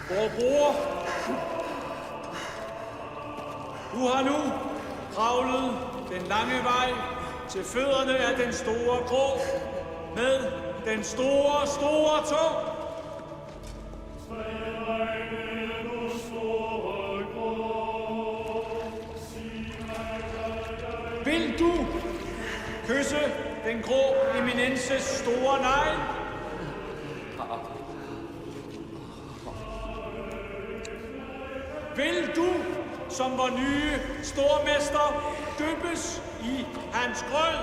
Vor bror, du har nu kravlet den lange vej til fødderne af den store grå med den store, store tog. Vil du kysse den grå eminenses store negl? Vil du, som vor nye stormester, dyppes i hans grød?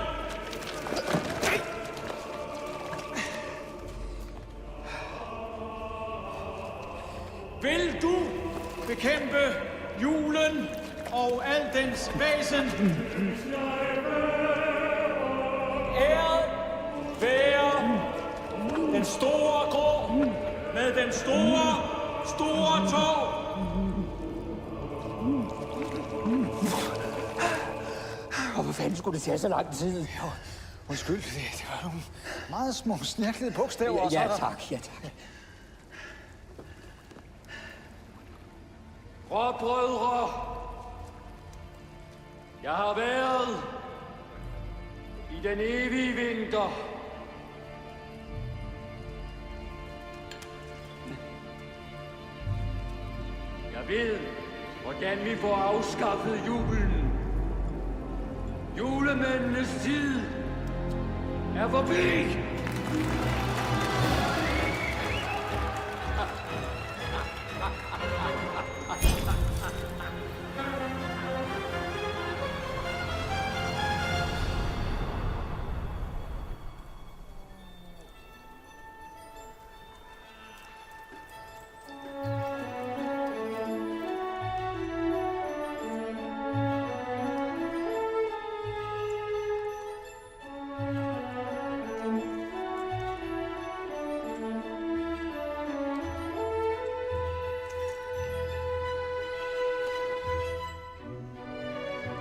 Vil du bekæmpe julen og al dens væsen? Æret være den store grå med den store, store tog. Og hvor fanden skulle det tage så lang tid? Jo, undskyld, det var nogle meget små snærklede bogstaver. Ja, tak, ja tak. Brødre, jeg har været i den evige vinter. Jeg ved, hvordan vi får afskaffet julen. Julemændenes tid er forbi.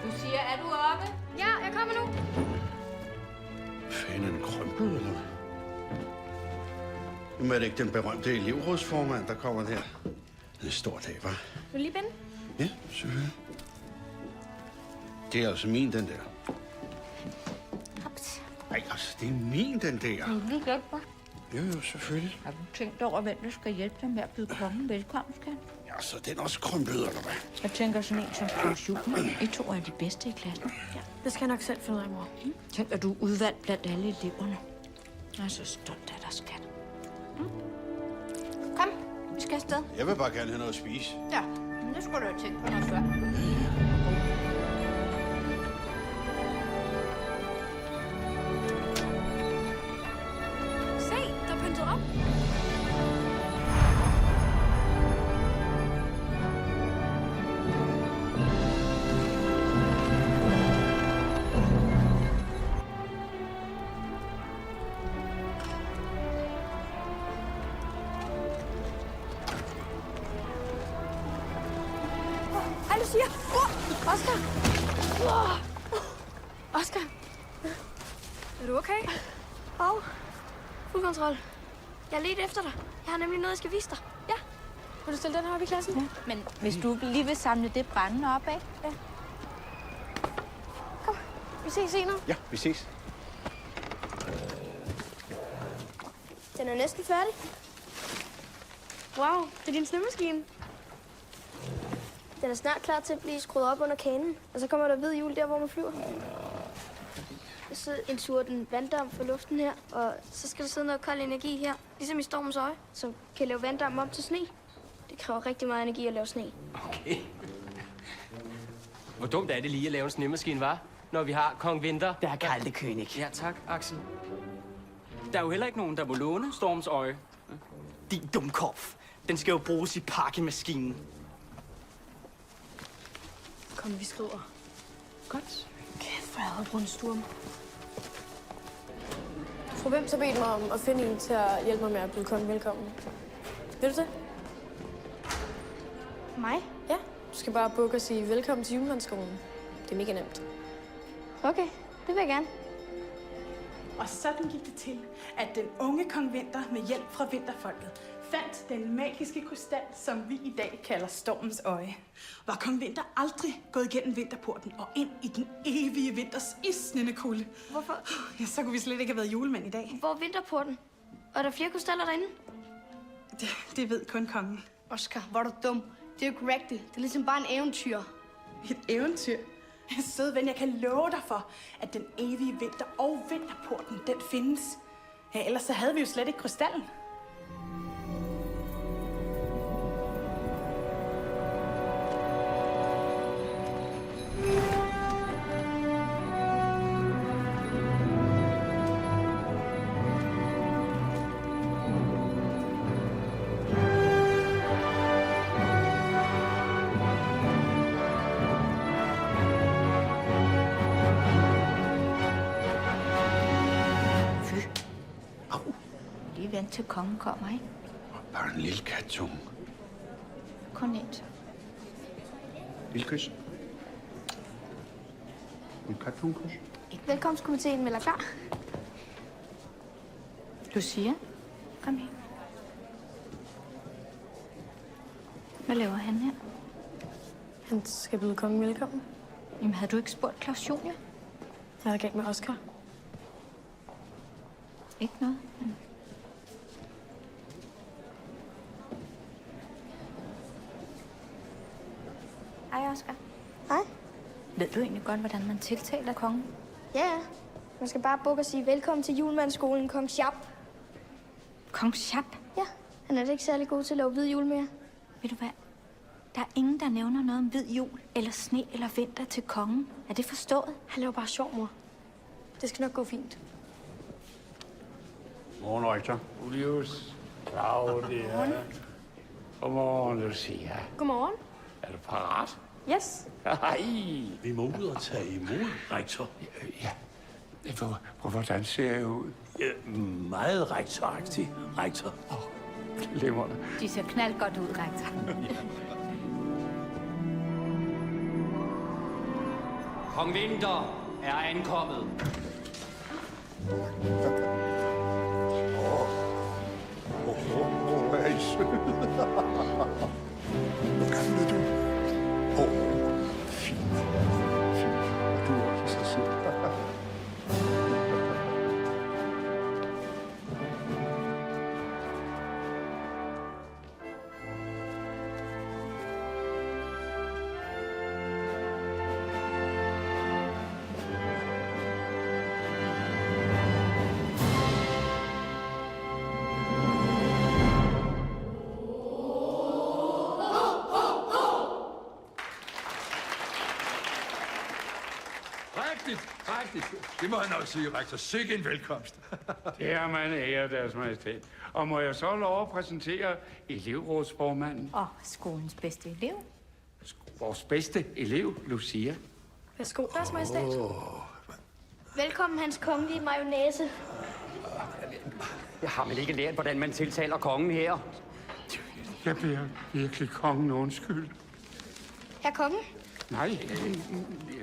Lucia, er du oppe? Ja, jeg kommer nu. Fanden krømpet, eller hvad? Nu er det ikke den berømte elevrådsformand, der kommer der. Det er en stor dag, hva'? Vil du lige binde? Ja, selvfølgelig. Det er altså min, den der. Hops. Ej, altså, det er min, den der. Vil du lige hjælpe mig? Jo, selvfølgelig. Har du tænkt over, hvem der skal hjælpe dig med at byde kongen velkommen, skat? Ja, så den er også krømpet, eller hvad? Jeg tænker sådan en som Claus Juhl. I to er de bedste i klassen. Ja, det skal jeg nok selv finde ud af, mor. Tænker du er udvalgt blandt alle eleverne? Jeg er så stolt af dig, skat. Kom, vi skal afsted. Jeg vil bare gerne have noget at spise. Ja, men det skulle du have tænkt på noget før. Se, der er pyntet op. Hej, Lucia. Oscar. Oscar. Er du okay? Fuld kontrol. Jeg er lidt efter dig. Jeg har nemlig noget, jeg skal vise dig. Ja. Vil du stille den her op i klassen? Ja, men hvis du lige vil samle det brændende op af. Ja. Kom, vi ses senere. Ja, vi ses. Den er næsten færdig. Wow, det er din snemaskine. Den er snart klar til at blive skruet op under kanen, og så kommer der hvid hjul der, hvor man flyver. Så indsuger den vanddamp fra luften her, og så skal der sidde noget kold energi her, ligesom i stormens øje, som kan lave vanddamp om til sne. Det kræver rigtig meget energi at lave sne. Okay. Hvor dumt er det lige at lave en snemaskine, var? Når vi har Kong Vinter. Der er kalde König. Ja, tak, Axel. Der er jo heller ikke nogen, der må låne Storms øje. Din dumkopf. Den skal jo bruges i pakkemaskinen. Kom, vi skriver. Godt. Kæft, hvor jeg havde rundsturm. Fru Hvem så bedt mig om at finde en til at hjælpe mig med at byde kunden velkommen. Vil du det? Mig? Ja. Du skal bare booke og sige velkommen til julemandsskolen. Det er mega nemt. Okay, det vil jeg gerne. Og sådan gik det til, at den unge kong Vinter med hjælp fra vinterfolket fandt den magiske krystal, som vi i dag kalder Stormens Øje. Var kong Vinter aldrig gået igennem vinterporten og ind i den evige vinters isnende kulde? Hvorfor? Ja, så kunne vi slet ikke have været julemænd i dag. Hvor er vinterporten? Og er der flere krystaller derinde? Det ved kun kongen. Oscar, hvor er du dum. Det er jo ikke rigtigt. Det er ligesom bare en eventyr. Et eventyr? Søde ven, jeg kan love dig for, at den evige vinter og vinterporten, den findes. Ja, ellers så havde vi jo slet ikke krystallen. Lige vent til kongen kommer, ikke? Bare en lille kattunge. Kun et. Lille kys. En kattungekys. Velkomstkomiteen melder klar. Lucia, kom her. Hvad laver han her? Han skal byde kongen velkommen. Jamen, havde du ikke spurgt Claus Junior? Hvad er der galt med Oscar? Ikke noget. Hej, Oscar. Hej. Ved du egentlig godt, hvordan man tiltaler kongen? Ja. Man skal bare bukke og sige velkommen til julemandsskolen, Kong Schap. Kong Schap? Ja, han er da ikke særlig god til at lave hvid jul mere. Ved du hvad? Der er ingen, der nævner noget om hvid jul, eller sne, eller vinter til kongen. Er det forstået? Han laver bare sjov, mor. Det skal nok gå fint. Godmorgen, Rektor. Julius. Claudia. Godmorgen, Lucia. Godmorgen. Er du parat? Yes. Hej. Vi må ud og tage imod, rektor. Ja. Hvordan ser jeg ud? Ja, meget rektoragtig, rektor. Glimrende. De ser knald godt ud, rektor. Kong Vinter er ankommet. Hvor er I søde. Hvor gammel er du? Fint. Fint. Og du er også så sød. Rigtigt. Det må jeg nok sige, rektor. Sikke en velkomst. Det er mig en ære, deres majestæt. Og må jeg så lov at præsentere elevrådsformanden? Skolens bedste elev. Vores bedste elev, Lucia. Værsgo, deres majestæt. Velkommen, hans kongelige mayonnaise. Jeg har vel ikke lært, hvordan man tiltaler kongen her. Jeg beder virkelig kongen undskyld. Herr kongen? Nej,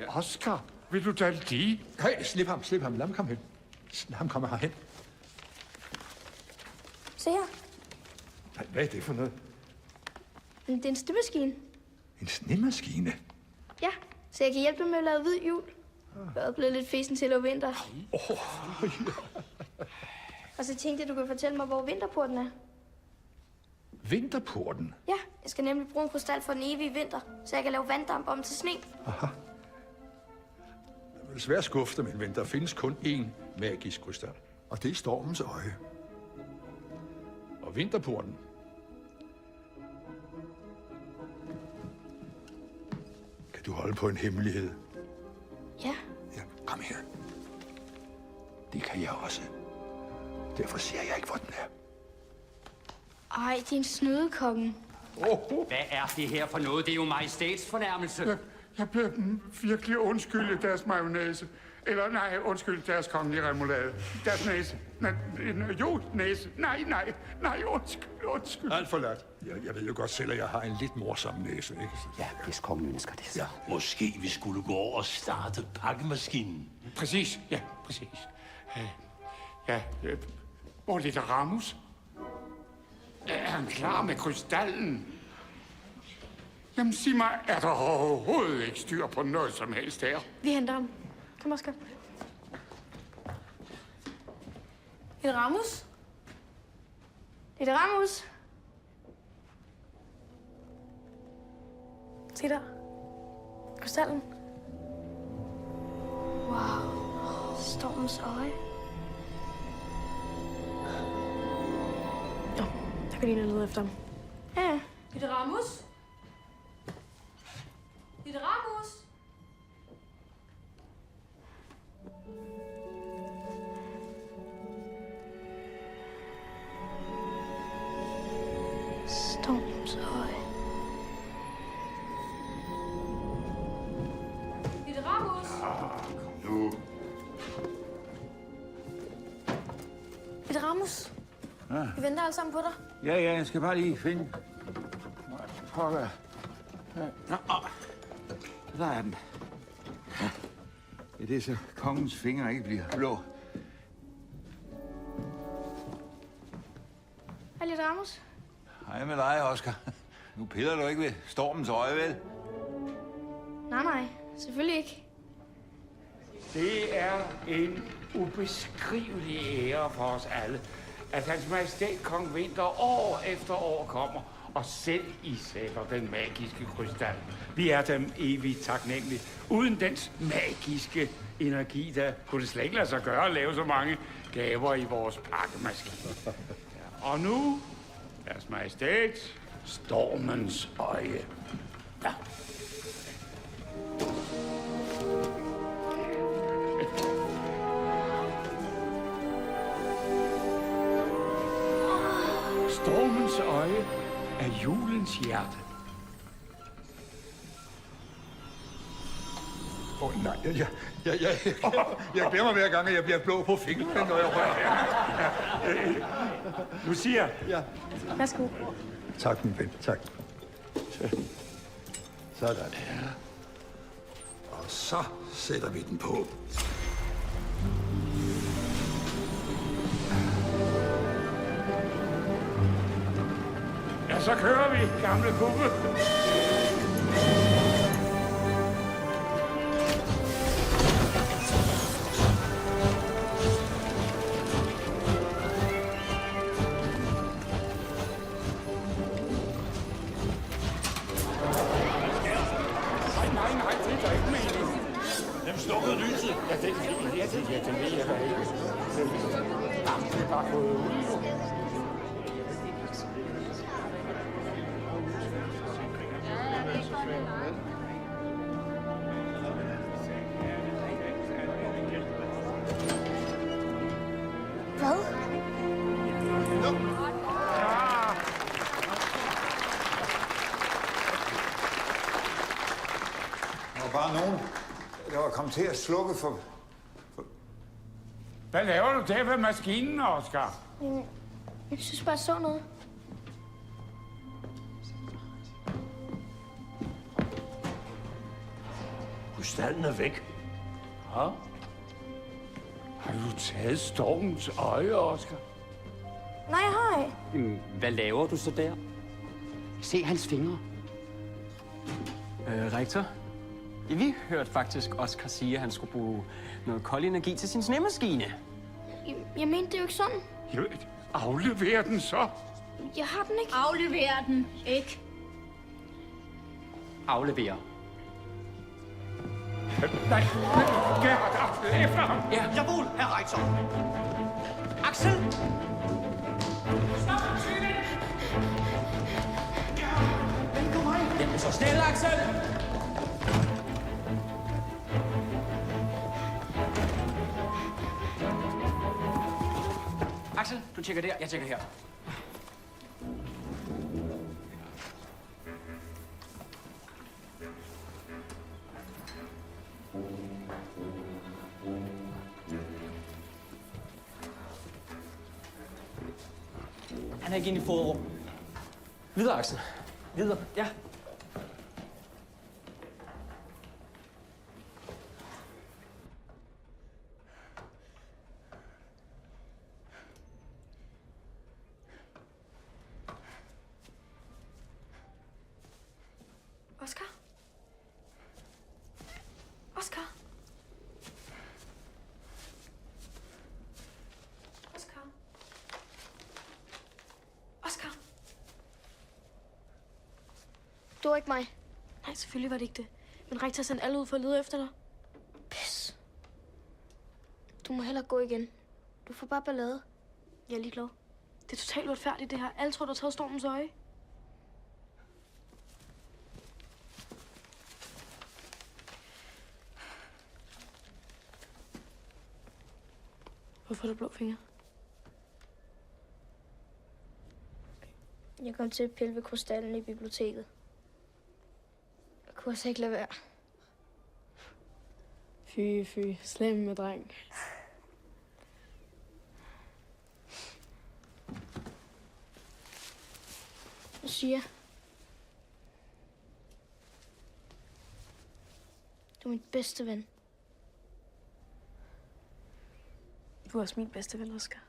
Oscar, vil du da lige? Hey, slip ham. Lad ham komme hen. Lad ham komme herhen. Se her. Hvad er det for noget? Det er en stemmemaskine. En snemaskine? Ja, så jeg kan hjælpe med at lave hvid jul. Jeg er blevet lidt fesen til at lave vinter. Og så tænkte jeg, du kan fortælle mig, hvor vinterporten er. Vinterporten? Ja, jeg skal nemlig bruge en krystal for den evige vinter, så jeg kan lave vanddamp om til sne. Aha. Det er svært skuffet, min ven. Der findes kun én magisk krystal. Og det er Stormens Øje. Og vinterporten. Kan du holde på en hemmelighed? Ja. Ja, kom her. Det kan jeg også. Derfor siger jeg ikke, hvor den er. Ej, det er en snydekongen. Hvad er det her for noget? Det er jo majestætsfornærmelse. Jeg beder dem virkelig undskylde deres mayonnaise. Eller nej, undskyld, deres kongelige remoulade. Deres næse. Næse. Nej, undskyld. Alt forladt. Jeg ved jo godt selv, at jeg har en lidt morsom næse, ikke? Ja, hvis kongen ønsker det. Ja, måske vi skulle gå over og starte pakkemaskinen. Præcis. Hvor er lidt Ramos? Er han klar med krystallen? Jamen sig mig, er der overhovedet ikke styr på noget som helst her? Vi henter ham. Kom, Oscar. Et Ramus? Det er Ramus. Se der. Krystallen. Wow. Stormens øje. Nå, der kan lige lede efter ham. Ja. Et Ramus? Et Ramus? Stormens øje. Et Ramus? Nu. Et Ramus? Ja. Vi venter alle sammen på dig. Ja, jeg skal bare lige finde... Pokker. Nå, der er den. Ja, det er så kongens fingre ikke bliver blå. Hej, lidt Ramus. Hej med dig, Oscar. Nu piller du ikke ved stormens øje, vel? Nej, selvfølgelig ikke. Det er en ubeskrivelig ære for os alle, at hans majestæt kong Vinter år efter år kommer og selv isætter den magiske krystal. Vi er dem evigt taknemmelige. Uden dens magiske energi, der kunne det slet ikke lade sig gøre at lave så mange gaver i vores pakkemaskine. Ja, og nu, deres majestæt, stormens øje. Ja. Stormens øje er julens hjerte. Nej, jeg glemmer hver gang, at jeg bliver blå på fingrene, når jeg rører. Lucia. Ja. Værsgo. Tak, min ven. Tak. Sådan. Ja. Og så sætter vi den på. Ja, så kører vi, gamle kuppe. Nej, det er ikke meningen. Dem slukkede lyset. Ja, det ved jeg da ikke. Det er bare fået ud. Hvad? Der var bare nogen, der var kommet til at slukke for... Hvad laver du der ved maskinen, Oscar? Jeg synes bare, jeg så noget. Krystallen er væk. Ja? Har du taget stormens øje, Oscar? Nej, hej. Hvad laver du så der? Se hans fingre. Rektor? Vi hørte faktisk Oscar sige, at han skulle bruge noget kold energi til sin snemaskine. Jeg mente det jo ikke sådan. Jo, aflever den så. Jeg har den ikke. Aflever den ikke. Aflevere. Nej, Gerhard, efter ham. Ja. Jawohl, Herr Rektor. Axel! Stop, Thyne! Jamen så snæl, Axel! Axel, du tjekker der, jeg tjekker her. Han er ikke inde i fodrum. Videre, Axel. Videre, ja. Det var ikke mig. Nej, selvfølgelig var det ikke det. Men rektor sendte alle ud for at lede efter dig. Pis. Du må hellere gå igen. Du får bare ballade. Jeg er ligeglad. Det er totalt uretfærdigt, det her. Alle tror, du har taget stormens øje. Hvorfor har du blå fingre? Jeg kom til at pille ved krystallen i biblioteket. Jeg kunne altså ikke lade være. Fy. Slem med dreng. Lucia. Du er min bedste ven. Du er også min bedste ven, Oscar.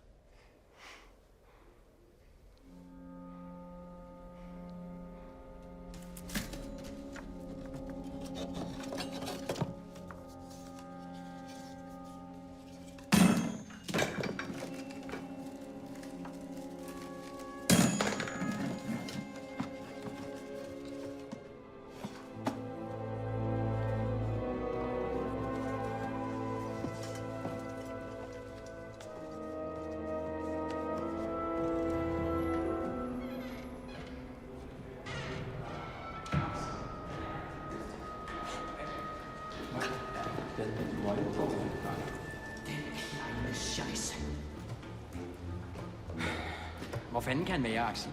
Hvor fanden kan han være, Axel?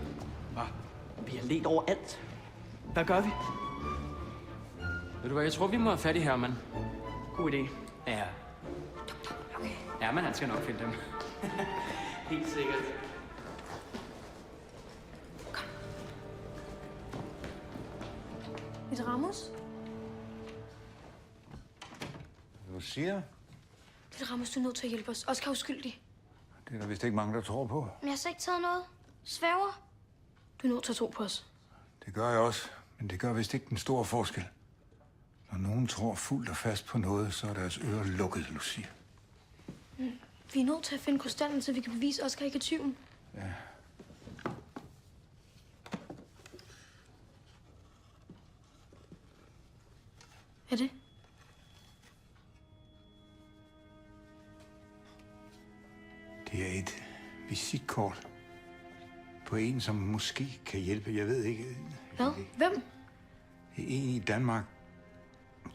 Hvad? Vi har let overalt. Hvad gør vi? Ved du hvad, jeg tror, vi må have fat i Herman. God idé. Ja. Herman, han skal nok finde dem. Helt sikkert. Ramos? Lucia? Ramos, du er nødt til at hjælpe os. Oscar er uskyldig. Det er der vist ikke mange, der tror på. Men jeg har så ikke taget noget. Svæver. Du er nødt til at tro på os. Det gør jeg også, men det gør vist ikke den store forskel. Når nogen tror fuldt og fast på noget, så er deres ører lukket, Lucia. Vi er nødt til at finde krystallen, så vi kan bevise, at Oscar ikke er tyven. Ja. Er det? Det er et visitkort på en, som måske kan hjælpe. Jeg ved ikke. Hvad? Hvem? Det er en i Danmark,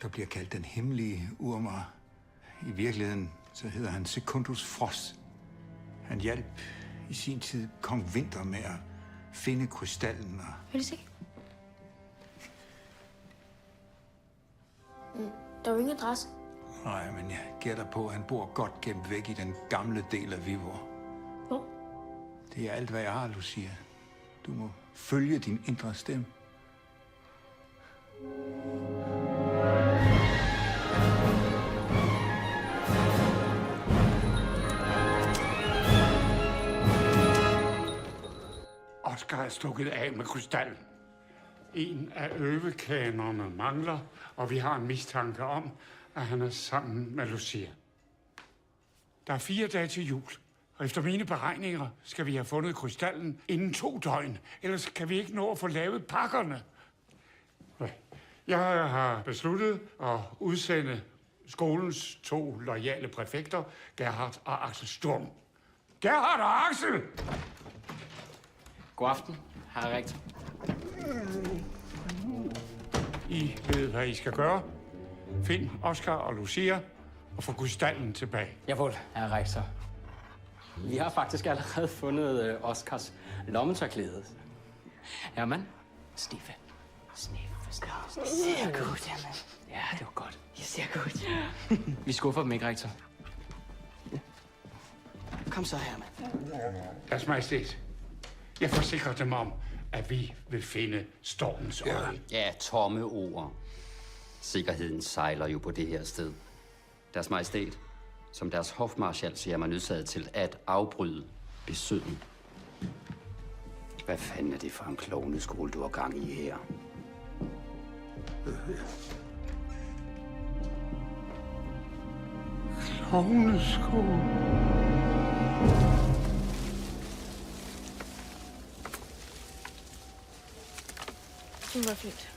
der bliver kaldt den hemmelige Urmar. I virkeligheden så hedder han Secundus Frost. Han hjalp i sin tid kong Winter med at finde krystallen. Og Vil I se? Der er jo ingen adresse. nej, men jeg gætter på, at han bor godt gemt væk i den gamle del af Viborg. Hvor? Det er alt, hvad jeg har, Lucia. Du må følge din indre stemme. Oscar er stukket af med krystallen. En af øvekanerne mangler, og vi har en mistanke om, at han er sammen med Lucia. Der er 4 dage til jul, og efter mine beregninger skal vi have fundet krystallen inden 2 døgn, ellers kan vi ikke nå at få lavet pakkerne. Jeg har besluttet at udsende skolens 2 loyale præfekter, Gerhard og Axel Sturm. Gerhard og Axel! God aften, herre rektor. I ved, hvad I skal gøre. Find Oscar og Lucia og få krystallen tilbage. Jawohl, herre rektor. Vi har faktisk allerede fundet Oscars lommetørklæde. Herman? Stefan. Sehr gut, Herman. Ja, det var godt. Sehr gut. Vi skuffer dem ikke, rektor. Kom så, Herman. Deres Majestæt, jeg forsikrer dem om, at vi vil finde stormens øje. Ja, tomme ord. Sikkerheden sejler jo på det her sted. Deres Majestæt, som deres hofmarskal ser mig nødsaget til at afbryde besøgen. Hvad fanden er det for en klovneskole, du har gang i her? Klovneskole? Det var fint.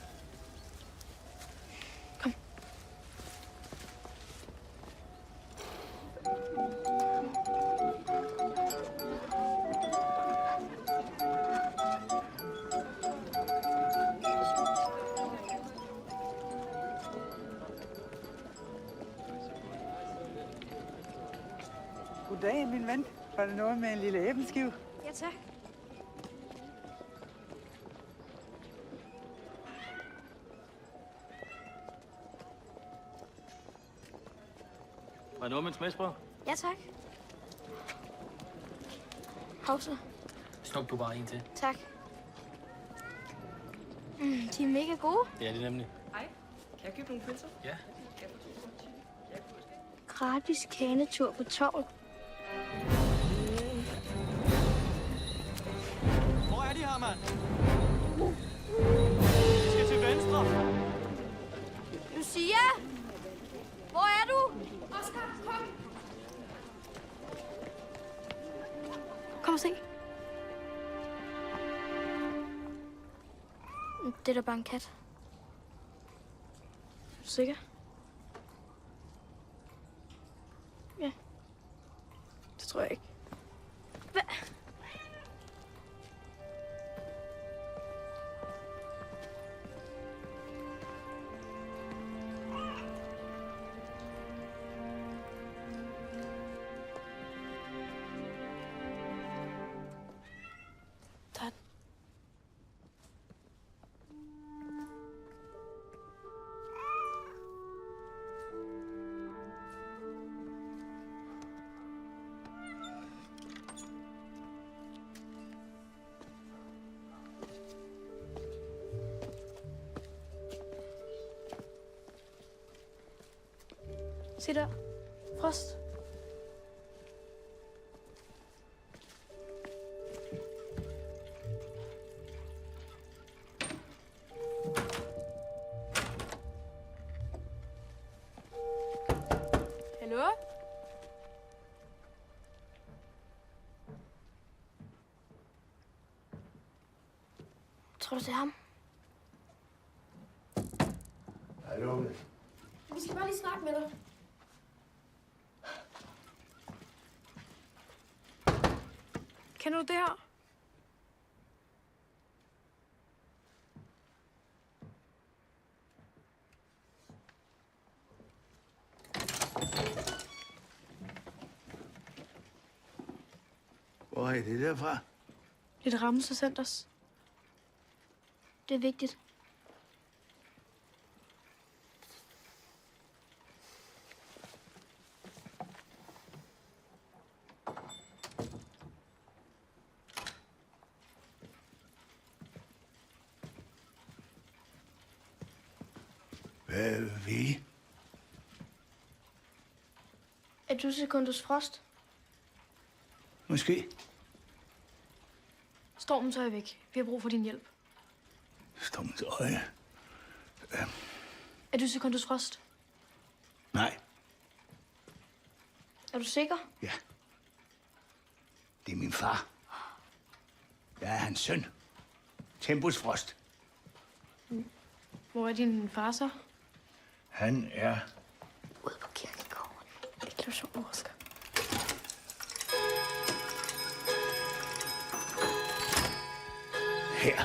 Goddag, min ven. Var det noget med en lille æbleskive? Ja, tak. Var det noget med en smagsprøve? Ja, tak. Hovsa. Stok du bare en til. Tak. De er mega gode. Ja, det er nemlig. Hej. Kan jeg købe nogle pølser? Ja. Gratis kanetur på torv. Hvor er de her, mand? Vi skal til venstre. Lucia! Hvor er du? Oscar, kom! Kom og se. Det er da bare en kat. Er du sikker? Ja. Det tror jeg ikke. Hvad? Se der. Frost. Hallo? Tror du, det er ham? Hallo? Vi skal bare lige snakke med dig. Kender du det her? Hvor er det derfra? Lidt Rammes og Centers. Det er vigtigt. Hvad vil I? Er du Sekundus Frost? Måske. Stormens øje væk. Vi har brug for din hjælp. Stormens øje? Er du Sekundus Frost? Nej. Er du sikker? Ja. Det er min far. Jeg er hans søn. Tempus Frost. Hvor er din far så? Han er... Ude på kirkegården. Eksplosion, Oscar. Her.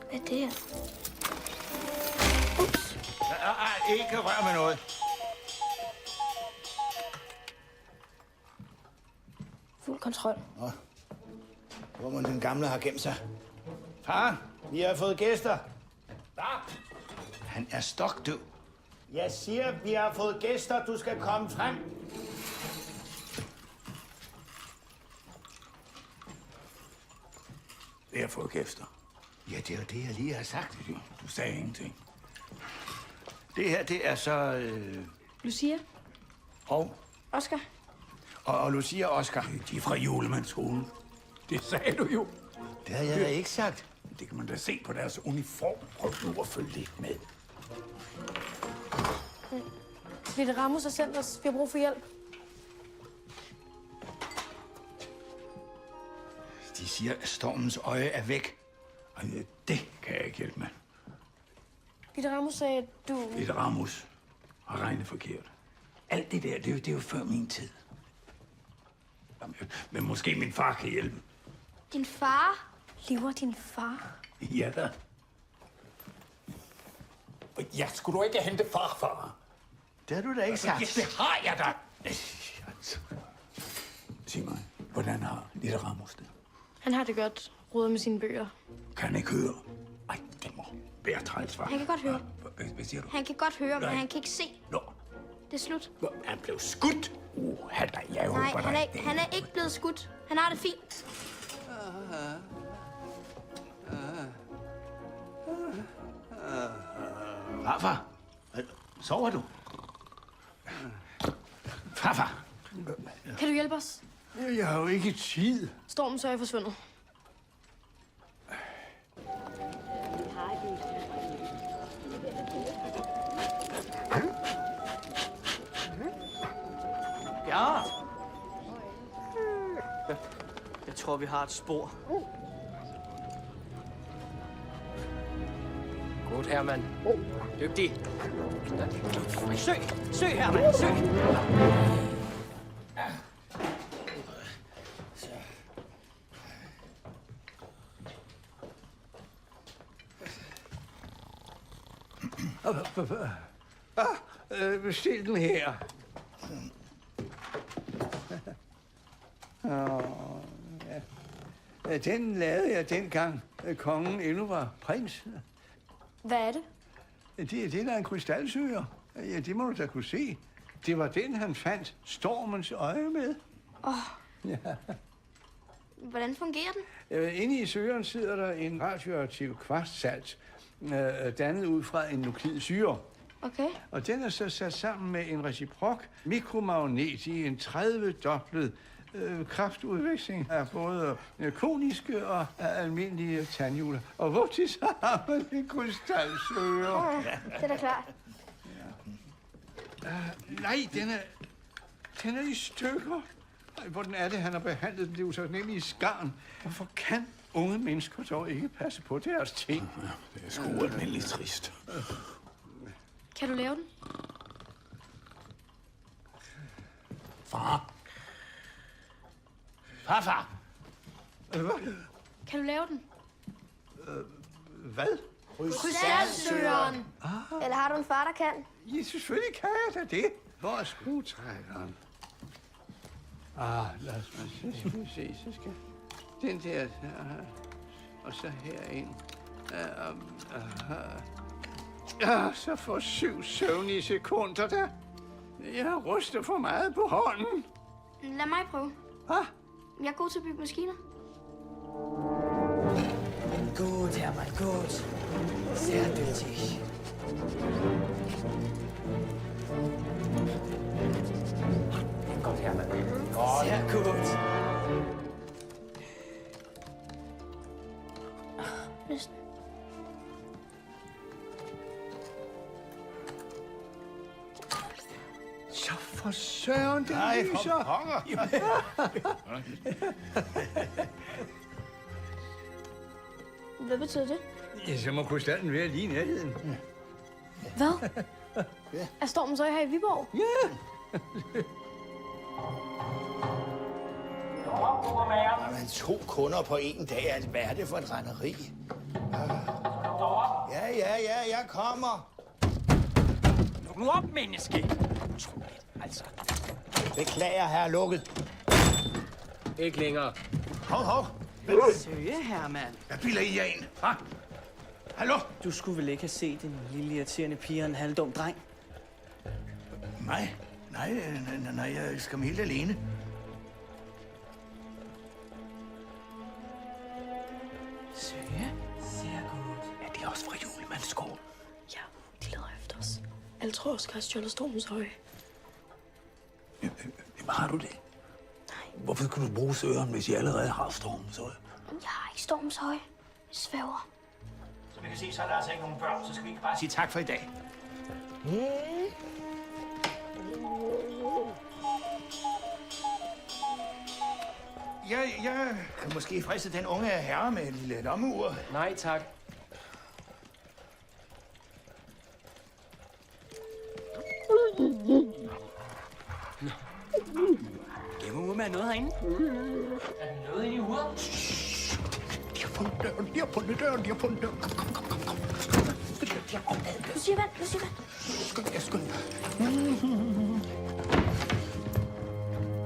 Hvad er det her? Ikke rør med noget. Fuld kontrol. Nå. Hvor må den gamle har gemt sig? Far, vi har fået gæster. Hvad? Han er stokdøv. Jeg siger, vi har fået gæster. Du skal komme frem. Vi har fået gæster. Ja, det er jo det, jeg lige har sagt. Du sagde ingenting. Det her, det er så... Lucia? Oscar? Og Lucia og Oscar. De er fra julemandsskolen. Det sagde du jo. Det har jeg da ikke sagt. Det kan man da se på deres uniform. Prøv nu at følge lidt med. Lille Ramos har sendt os. Vi har brug for hjælp. De siger, at stormens øje er væk. Og det kan jeg ikke hjælpe med. Lille Ramos sagde, at du... Lille Ramos har regnet forkert. Alt det der, det er jo før min tid. Men måske min far kan hjælpe. Din far? Lever din far? Ja da. Ja, skulle du ikke hente farfar? Det har du da ikke sagt. Ja, det har jeg da. Sig mig, hvordan har Lille Ramos det? Han har det godt. Roder med sine bøger. Kan han ikke høre? Ej, det må være træls, hva'? Han kan godt høre. Hvad siger du? Han kan godt høre, men Nej. han kan ikke se. Nå. Det er slut. Han blev skudt. Jeg Nej, håber han er ikke blevet skudt. Han har det fint. Farfar, sover du? Farfar. Kan du hjælpe os? Jeg har jo ikke tid. Stormens øje er forsvundet. Ja. Jeg tror, vi har et spor. Godt, Herman. Dygtig. Søg! Søg, Herman! Søg! Bestil den her. Ja. Den lavede jeg dengang, kongen endnu var prins. Hvad er det? Det er da en krystalsøger. Ja, det må du da kunne se. Det var den, han fandt stormens øje med. Ja. Hvordan fungerer den? Inde i søgeren sidder der en radioaktiv kvartssalt, dannet ud fra en nukleid syre. Okay. Og den er så sat sammen med en reciprok mikromagnet i en 30-doblet kraftudveksling af både koniske og almindelige tandhjuler. Og hvor de så har man en krystalsøger. Det er da klart. Nej, den er i stykker. Hvordan er det, han har behandlet den? Det er jo så nemlig i skarn. Hvorfor kan unge mennesker dog ikke passe på deres ting? Ja, det er sgu almindeligt trist. Kan du lave den? Far? Farfar? Kan du lave den? Hvad? Krystalsøgeren. Eller har du en far, der kan? Ja, selvfølgelig kan jeg da det. Hvor er skruetrækkeren? Lad os se, så skal den der, og så herind. Så for 7 søvnige sekunder der. Jeg ryster for meget på hånden. Lad mig prøve. Hvad? Jeg er god til at bygge maskiner. Gut, Hermann, gut. Sehr dygtig. Godt, Herman. Sehr gut. Næsten. Så for søren, det Nej, for lyser. pokker. Hvad betyder det? Ja, så må krystallen være lige i nærheden. Hvad? Er stormens øje her i Viborg? Ja. Men 2 kunder på en dag, altså, hvad er det for et renderi? Ja, jeg kommer. Luk nu op, menneske! Utroligt, altså. Beklager, herre lukket. Ikke længere. Hov. Søge, Herman. Hvad bilder I jer ind? Hva? Hallo? Du skulle vel ikke have set en lille irriterende pige og en halvdum dreng? Nej, jeg skal helt alene. Søge? Sehr gut. Er det også fra Julemandsgården? Ja, de leder efter os. Alle tror, Oscar har stjålet stormens øje. Jamen, har du det? Nej. Hvorfor skulle du bruge søren, hvis I allerede har stormens øje? Jeg har ikke stormens øje. Jeg svæver. Som jeg kan se, så er der altså ikke nogen børn, så skal vi ikke bare sige tak for i dag. Jeg kan måske friste den unge herre med et lille lommeur. Nej, tak. Gemmer med noget herinde. Er der noget inde i uret? De har fundet døren, de har fundet døren, de har fundet døren. Kom. Lucia, vand. Skynd dig.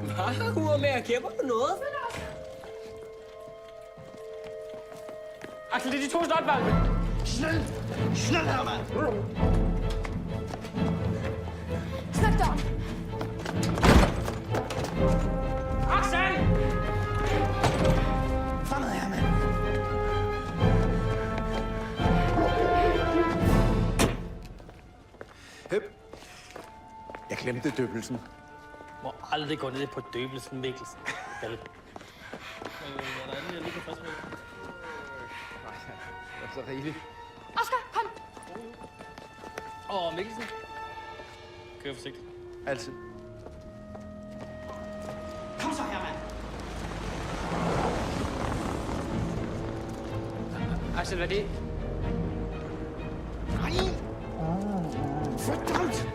Hvad? Uret med at gemmer du noget? Axel, det er de 2 slotvalve. Snæl her, mand. Snak døren. Axel! Fremad her, mand. Hep. Jeg glemte døbelsen. Må aldrig gå ned på døbelsen, Mikkelsen. Vel? Er der andet, jeg lige kan friske med? Nej, det er så rigeligt. Oscar, kom. Mikkelsen. Kør forsigtigt. Altid. Kom så her, mand. Axel, hvad er det? Nej! Fordømt!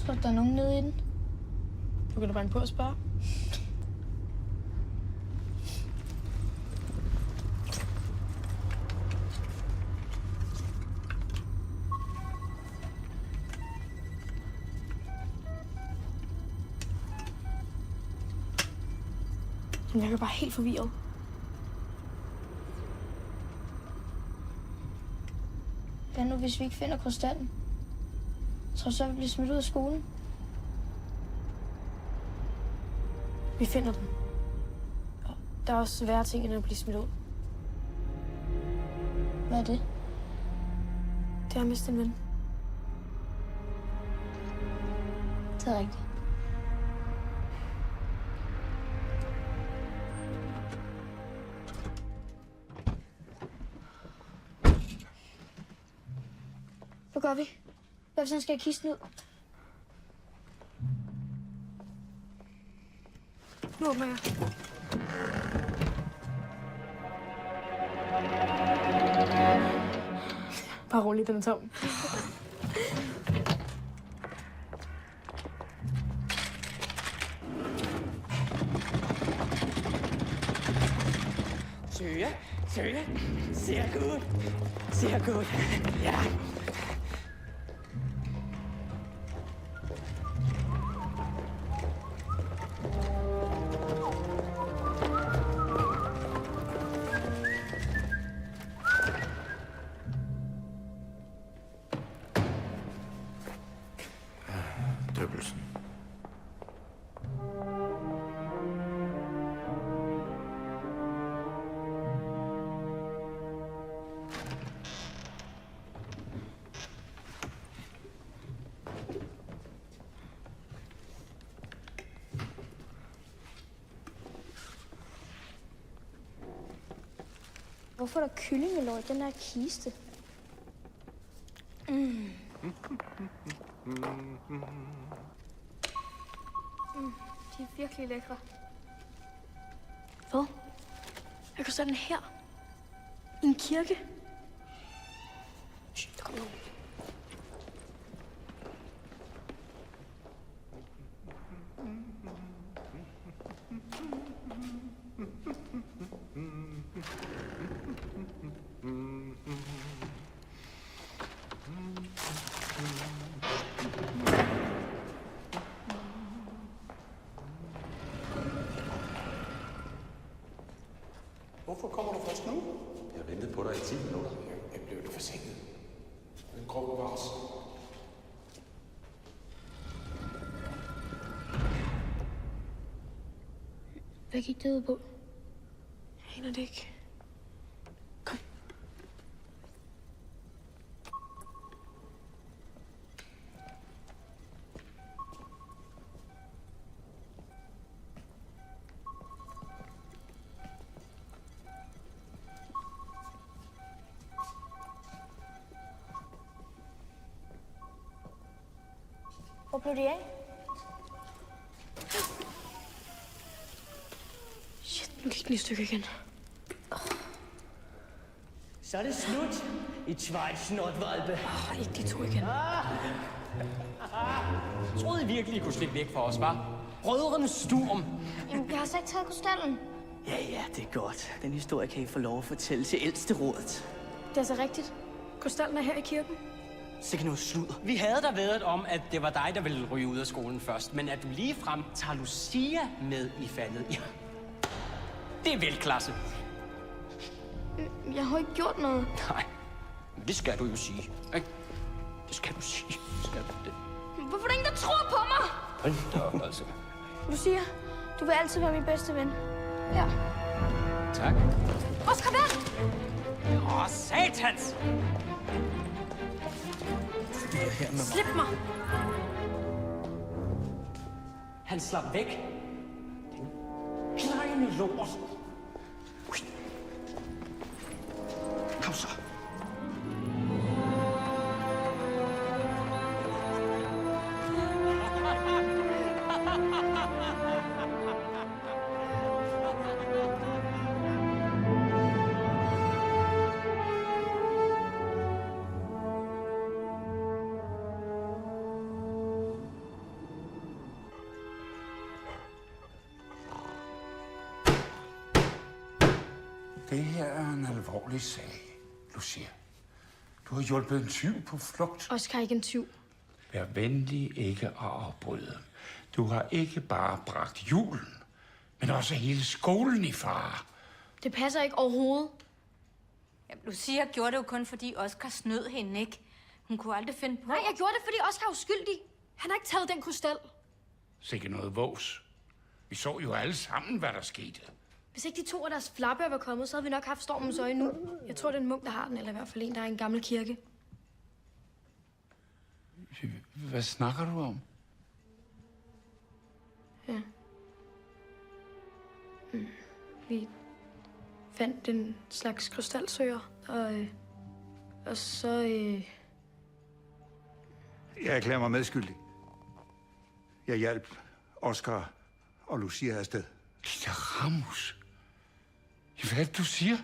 Tror du, der er nogen nede i den? Du kan da banke på og spørge. Den virker bare helt forvirret. Hvad nu, hvis vi ikke finder krystallen? Tror du så, vi bliver smidt ud af skolen? Vi finder den. Og der er også værre ting, end at blive smidt ud. Hvad er det? Det er at miste en ven. Det er rigtigt. Hvad gør vi? Hvad hvis han skal have kisten ud? Nu åbner jeg. Bare roligt, den er tom. Søger. Ser godt. Ja. Døbelsen. Hvorfor er der kyllingelår i den her kiste? De er virkelig lækre. Hvad? Jeg kan den her. I en kirke. Shh, der kommer nogen. Hvorfor kommer du først nu? Jeg ventede på dig i 10 minutter. Jeg blev lidt forsinket. En grov vars. Hvad gik det ud på? Jeg aner det ikke. Kom. blev de af? Shit, nu gik den i stykker igen. Så er det slut i Schweiz Nordwalbe. Ikke de to igen. Troede I virkelig, I kunne slippe væk fra os, var? Brødrene Sturm. Jamen, jeg har så ikke taget krystallen. Ja, det er godt. Den historie kan I få lov at fortælle til ældsterådet. Det er så rigtigt. Krystallen er her i kirken. Sikke noget sludder. Vi havde da væddet om, at det var dig, der ville ryge ud af skolen først. Men at du ligefrem tager Lucia med i faldet. Ja. Det er velklasse. Jeg har ikke gjort noget. Nej, men det skal du jo sige. Ikke? Det skal du sige. Skal du det? Hvorfor er der ingen, der tror på mig? Hold da op, altså. Lucia, du vil altid være min bedste ven. Ja. Tak. Oscar, vent! Åh, satans! Slip mig! Han slap væk. Den kleine lort. Kom så. Det her er en alvorlig sag, Lucia. Du har hjulpet en tyv på flugt. Oscar er ikke en tyv. Vær venlig ikke at afbryde. Du har ikke bare bragt julen, men også hele skolen i fare. Det passer ikke overhovedet. Jamen, Lucia gjorde det jo kun, fordi Oscar snød hende, ikke? Hun kunne aldrig finde på... Nej, jeg gjorde det, fordi Oscar er uskyldig. Han har ikke taget den krystal. Sikke noget vås. Vi så jo alle sammen, hvad der skete. Hvis ikke de to af deres flappør var kommet, så havde vi nok haft stormens øje nu. Jeg tror, det er en munk, der har den, eller i hvert fald en, der er i en gammel kirke. Hvad snakker du om? Ja. Vi fandt en slags krystalsøger, og så... Jeg erklærer mig medskyldig. Jeg hjalp Oscar og Lucia afsted. Lille Ramus. Hvad er det, du siger?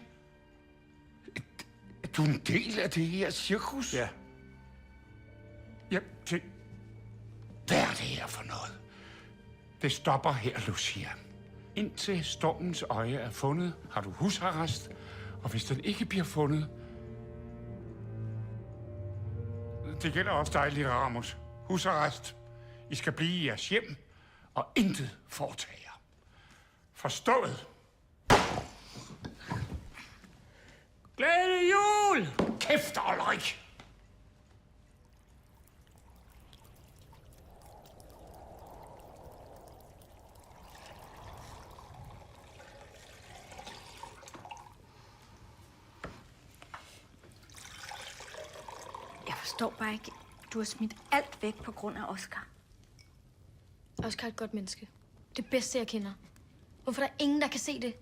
Er du en del af det her cirkus? Ja. Ja, hvad er det her for noget? Det stopper her, Lucia. Indtil stormens øje er fundet, har du husarrest. Og hvis den ikke bliver fundet... Det gælder også dig, lille Ramus. Husarrest. I skal blive i jeres hjem, og intet foretage jer. Forstået? Glædelig jul! Kæft og løg! Jeg forstår bare ikke. Du har smidt alt væk på grund af Oscar. Oscar er et godt menneske. Det bedste, jeg kender. Hvorfor er der ingen, der kan se det?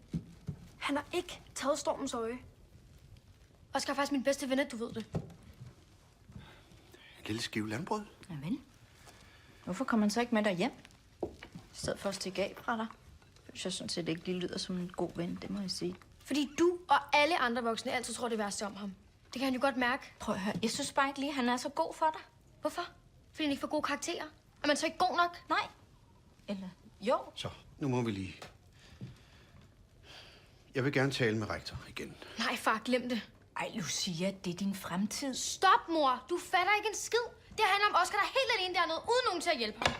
Han har ikke taget stormens øje. Oscar er faktisk min bedste ven, du ved det. En lille skive landbrød. Jamen, hvorfor kommer man så ikke med dig hjem? I stedet for at stikke af fra dig. Jeg synes set ikke lige lyder som en god ven, det må jeg sige. Fordi du og alle andre voksne altid tror det værste om ham. Det kan han jo godt mærke. Prøv at høre, jeg synes bare ikke lige, han er så god for dig. Hvorfor? Fordi han ikke får gode karakterer. Er man så ikke god nok? Nej. Eller jo. Så, nu må vi lige... Jeg vil gerne tale med rektor igen. Nej, far, glem det. Ej, Lucia, det er din fremtid. Stop, mor. Du fatter ikke en skid. Det handler om Oscar, der er helt alene dernede, uden nogen til at hjælpe ham.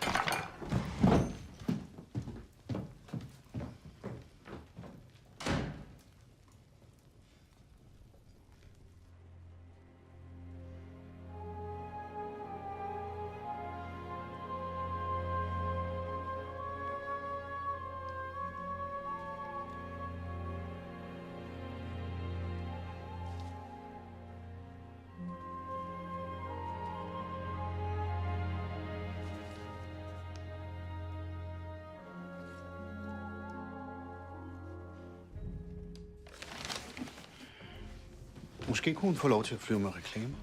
Måske kunne hun få lov til at flyve med reklamer.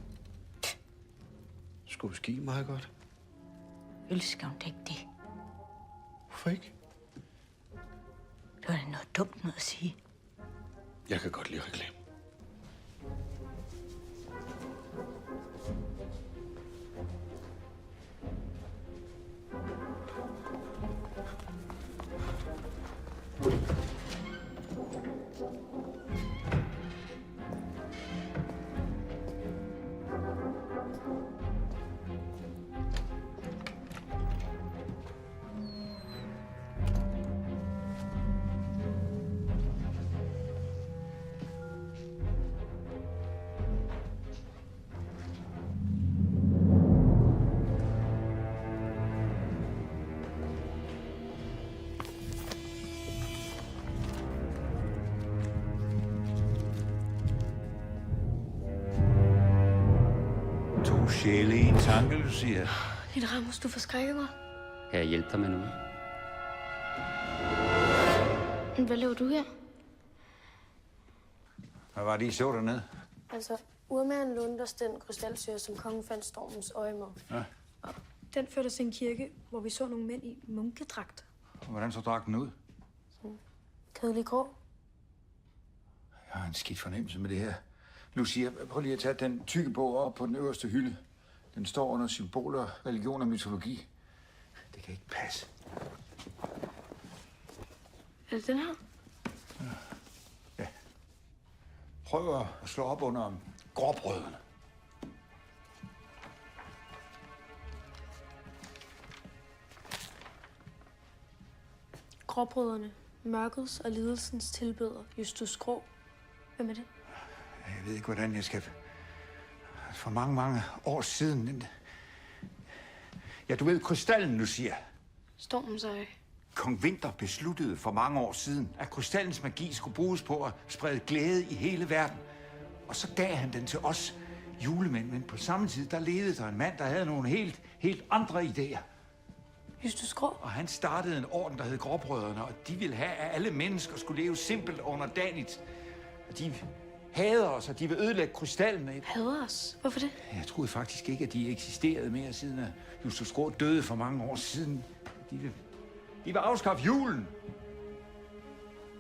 Det skulle ske meget godt. Ønsker hun ikke det? Hvorfor ikke? Det var da noget dumt noget at sige. Jeg kan godt lide reklame. To sjæle i en tanke, Lucia. Lille Ramos, du forskrækker mig. Kan jeg hjælpe dig med noget? Hvad laver du her? Hvad var det, I så dernede? Altså, urmageren lånte os den krystalsyre, som kongen fandt stormens øje med. Ja. Den førte os til en kirke, hvor vi så nogle mænd i munkedragt. Hvordan så dragten ud? Kedelig grå. Jeg har en skidt fornemmelse med det her. Lucia, prøv lige at tage den tykke bog op på den øverste hylde. Den står under symboler, religion og mytologi. Det kan ikke passe. Er det den her? Ja. Prøv at slå op under Gråbrødrene. Gråbrødrene. Mørkets og lidelsens tilbeder. Justus Grå. Hvem er det? Jeg ved ikke, hvordan jeg skal... For mange år siden... Ja, du ved, krystallen, Lucia. Stormens øje. Kong Vinter besluttede for mange år siden, at krystallens magi skulle bruges på at sprede glæde i hele verden. Og så gav han den til os julemænd. Men på samme tid, der levede der en mand, der havde nogle helt andre idéer. Justus Grå? Og han startede en orden, der hed Gråbrødrene, og de ville have, at alle mennesker skulle leve simpelt og underdanigt. Og de hader os, og de vil ødelægge krystallen. Hader os? Hvorfor det? Jeg troede faktisk ikke, at de eksisterede mere, siden at Justus Grå døde for mange år siden. De vil afskaffe julen.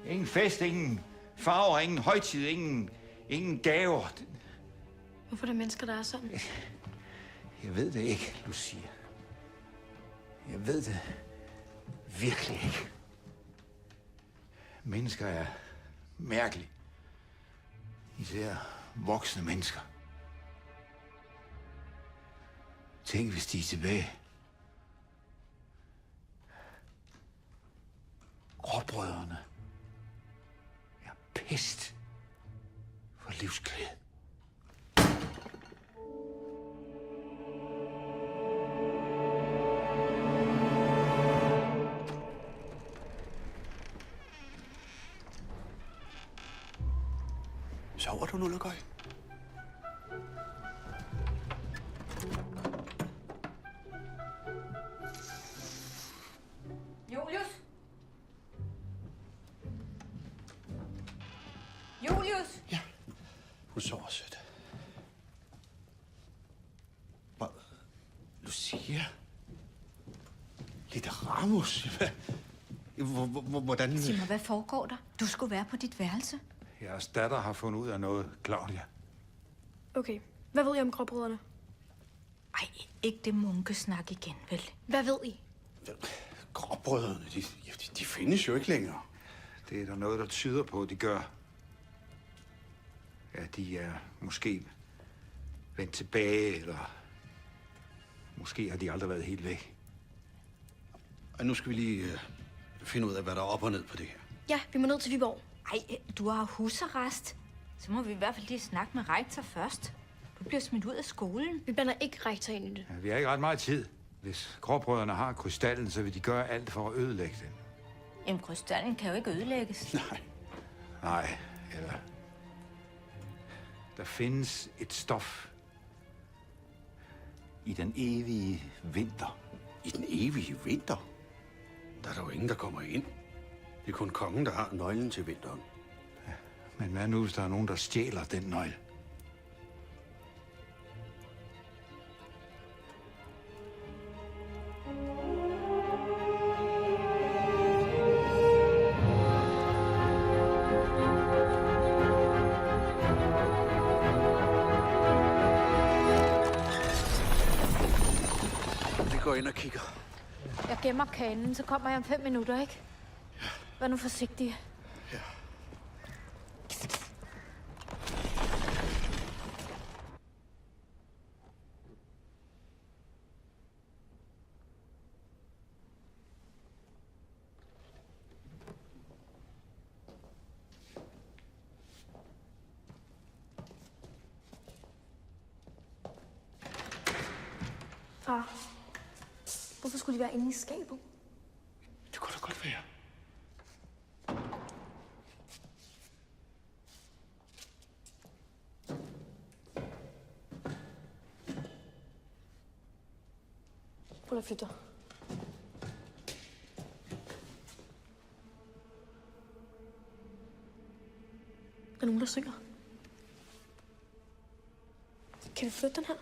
Ingen fest, ingen farver, ingen højtid, ingen gaver. Hvorfor er der mennesker, der er sådan? Jeg ved det ikke, Lucia. Jeg ved det virkelig ikke. Mennesker er mærkelige. Især voksne mennesker. Tænk, hvis de er tilbage. Gråbrødrene. Jeg er pest for livsglæde. Sover du nu, Lukøj? Julius? Julius? Ja. Hun sover sødt. Lucia? Lille Ramos? Hvordan... Sig mig, hvad foregår der? Du skulle være på dit værelse. Jeres datter har fundet ud af noget, Claudia. Okay. Hvad ved I om Gråbrødrene? Ej, ikke det munkesnak igen, vel? Hvad ved I? Gråbrødrene, de findes jo ikke længere. Det er der noget, der tyder på, at de gør. Ja, de er måske vendt tilbage, eller måske har de aldrig været helt væk. Og nu skal vi lige finde ud af, hvad der er op og ned på det her. Ja, vi må ned til Viborg. Ej, du har husarrest. Så må vi i hvert fald lige snakke med rektor først. Du bliver smidt ud af skolen. Vi blander ikke rektor ind i det. Ja, vi har ikke ret meget tid. Hvis Gråbrødrene har krystallen, så vil de gøre alt for at ødelægge den. Jamen, krystallen kan jo ikke ødelægges. Nej, eller... Der findes et stof i den evige vinter. I den evige vinter? Der er der jo ingen, der kommer ind. Det er kun kongen, der har nøglen til vinteren. Ja, men hvad nu, hvis der er nogen, der stjæler den nøgle? går ind og kigger. Jeg gemmer kanen, så kommer jeg om 5 minutter, ikke? Vær nu forsigtig. Ja. Far, hvorfor skulle de være inde i skabet? Det kunne da godt være. Prøv at flytte dig. Der er nogen, der synger. Kan vi flytte den her?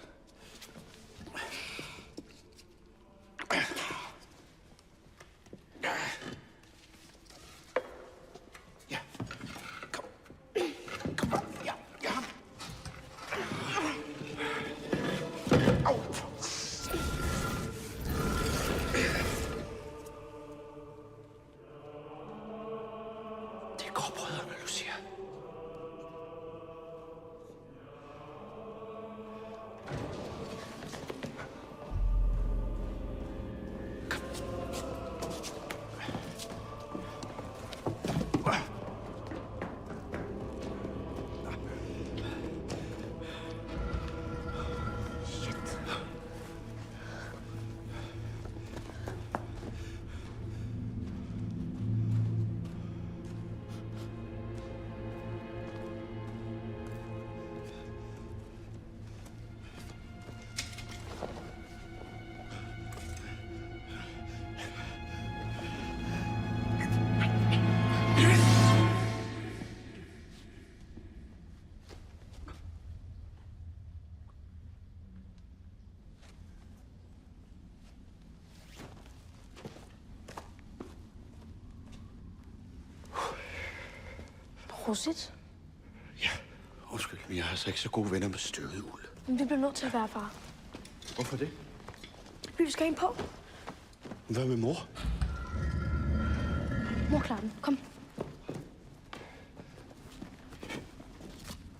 Prosit. Ja, undskyld, men jeg har altså ikke så gode venner med støvet uld. Men vi bliver nødt til at være, far. Hvorfor det? Vi skal ind på. Hvad med mor? Mor klarer den. Kom.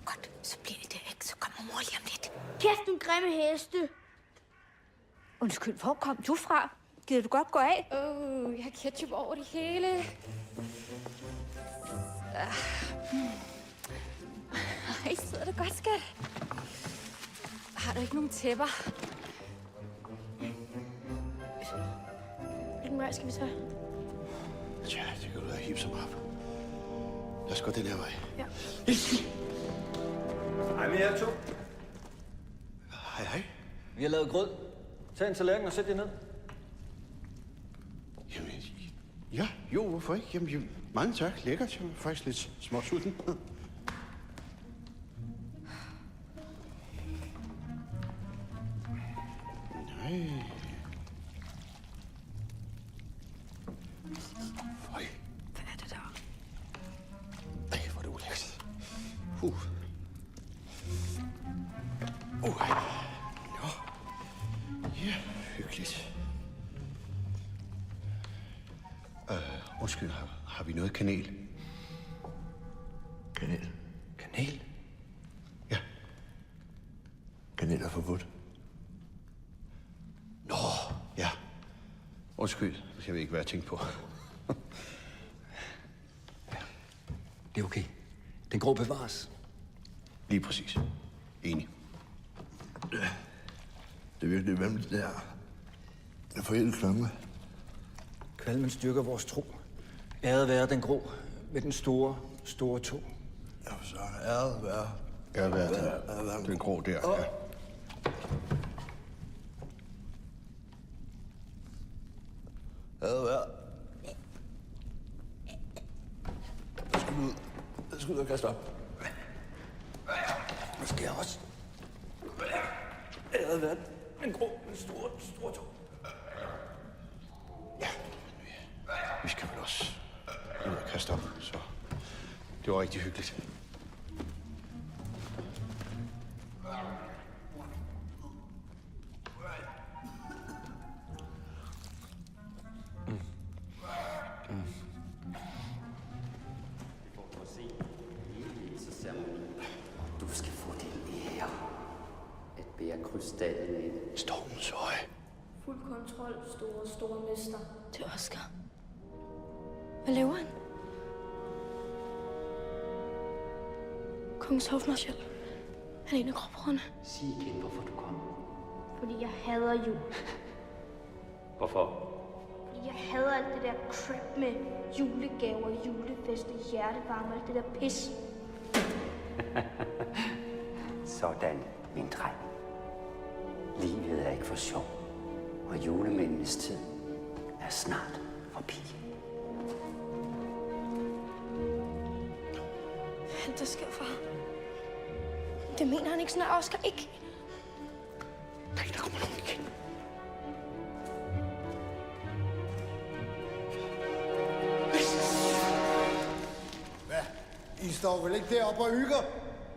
Godt, så bliver det der, ikke? Så kommer mor lige om lidt. Kæft, du grimme heste. Undskyld, hvor kom du fra? Gider du godt gå af? Jeg har ketchup over det hele. Ej, sidder det godt, skat? Har du ikke nogen tæpper? Hvilken vej skal vi tage? Tja, det kan du da hive som op. Lad os gå den her vej. Ja. Hej med jer to. Hej, hej. Vi har lavet grød. Tag en tallerken og sæt jer ned. Jamen, ja, jo, hvorfor ikke? Jamen, mange tak. Lækkert. Jeg er faktisk lidt småsulten. Nej. Føj. Hvad er det der? Ej, hvor er det ulækkert. Nå. Ja, hyggeligt. Undskyld, har vi noget kanel? Kanel? Kanel? Ja. Kanel er forbudt. Nå, ja. Undskyld, jeg ved ikke, hvad jeg tænkte på. Det er okay. Den grå bevares. Lige præcis. Enig. Det er virkelig vemmeligt, det her. Jeg får helt klammer. Kvalmen styrker vores tro. Æret være den grå med den store, store tog. Ja, så æret være. Æret være den grå der, ja. Æret være. Jeg skal ud. Jeg skal ud og kaste op. Nu skal jeg også. Æret være den grå med den store, store tog. Vi skal vel også ud og kaste op, så det var rigtig hyggeligt. er krystallen i det. Stormens øje. Fuld kontrol, store mester. Det er Oscar. Hvad laver han? Kongens hofmarskal. Han er en af gråbrødrene. Sig igen, hvorfor du kom. Fordi jeg hader jul. Hvorfor? Fordi jeg hader alt det der crap med julegaver, julefester, hjertevarme, alt det der pis. Sådan, min dreng. Livet er ikke for sjov, og julemændenes tid er snart forbi. Hvad er det, der sker, far? Det mener han ikke sådan, Oscar ikke. Der kommer nogen igen. Hvad? I står vel ikke deroppe og hygger?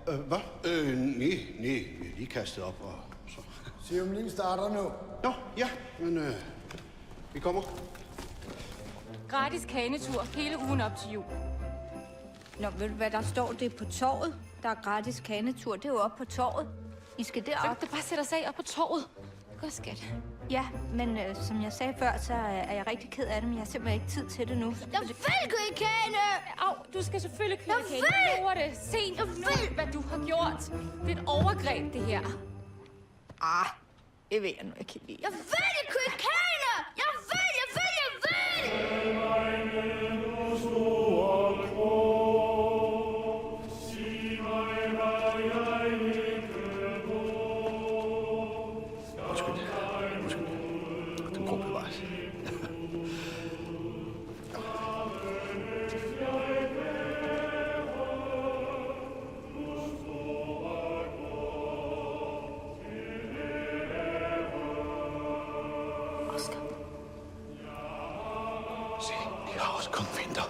Hvad? Nej, vi er lige kastet op og så. Ceremonien starter nu. Nå, ja, men vi kommer. Gratis kanetur hele ugen op til jul. Nå, ved du hvad der står? Det er på torvet. Der er gratis kanetur. Det er jo op på torvet. I skal derop. Så kan du bare sætte os af op på torvet. Godt, skat. Ja, men som jeg sagde før, så er jeg rigtig ked af det, men jeg har simpelthen ikke tid til det nu. Jeg vil køre kane! Au, du skal selvfølgelig køre kane. Jeg Jeg lover det. Se nu, hvad du har gjort. Det er et overgreb, det her. Det ved jeg nu ikke lide. Jeg vil køre kane! Jeg vil! Den går bevares. Oscar. Se, vi har også kong Vinter.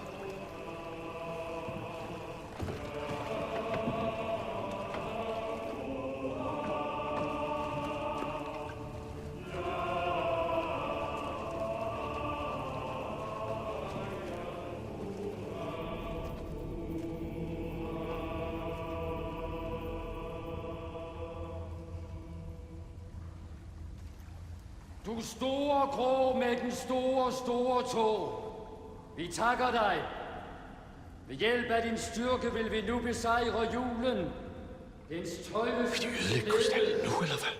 Du store grå med den store tog. Vi takker dig. Ved hjælp af din styrke vil vi nu besejre julen. Dens tøjleste glæde, nu, eller hvad?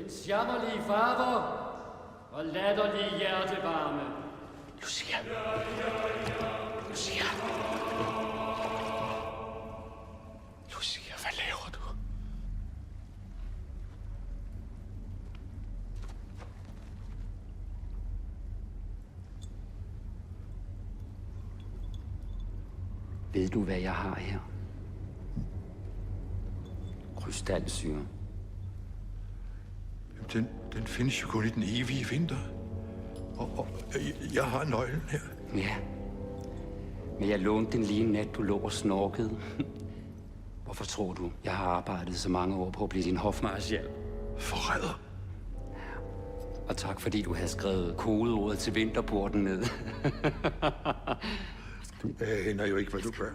dens jammerlige farver og latterlige hjertevarme. Lucia. Lucia. Lucia, hvad laver du? Ved du, hvad jeg har her? Krystalsyre. Den findes jo kun i den evige vinter. Og jeg har nøglen her. Ja. Men jeg lånte den lige en nat, du lå og snorkede. Hvorfor tror du, jeg har arbejdet så mange år på at blive din hofmarskal? Forræder. Og tak, fordi du havde skrevet kodeordet til vinterporten ned. Du aner jo ikke, hvad du gør.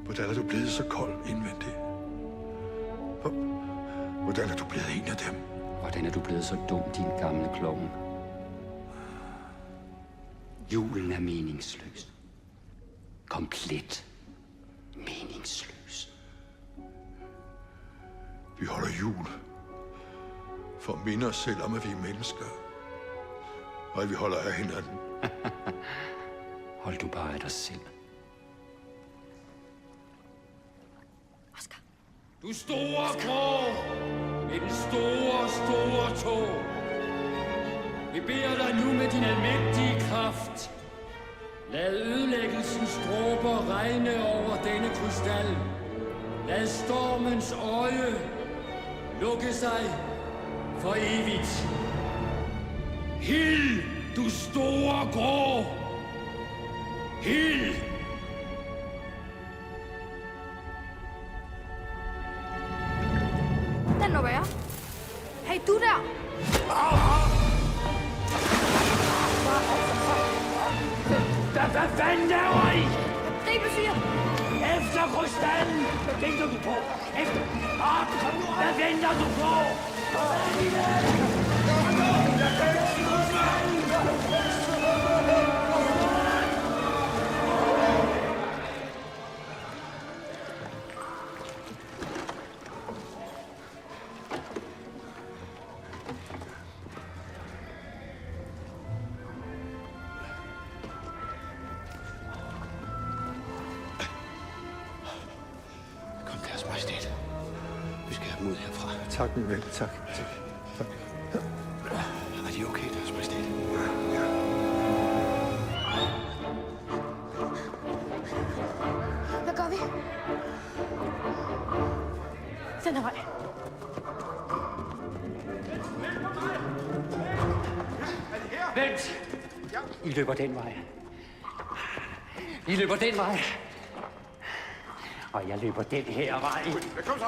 Hvordan er du blevet så kold indvendigt? Hvordan er du blevet en af dem? Hvordan er du blevet så dum, din gamle klovn? Julen er meningsløs. Komplet meningsløs. Vi holder jul for at minde os selv om, at vi er mennesker. Og at vi holder af hinanden. Hold du bare af dig selv. Du store grå med den store tog. Vi beder dig nu med din almægtige kraft. Lad ødelæggelsens dråber regne over denne krystal. Lad stormens øje lukke sig for evigt. Hild, du store grå! Hild! Den lukker jeg. Hey, du der! Hvad fanden laver I? Gribe fyr! Efter krystallen! Hvad venter du på? Efter... Hvad venter du på? Kom, Deres Majestæt. Vi skal have dem ud herfra. Tak, min ven. Tak. Er de okay, Deres Majestæt? Hvad gør vi? Den her vej. Vent! I løber den vej. I løber den vej. Og jeg løber den her vej. Kom så!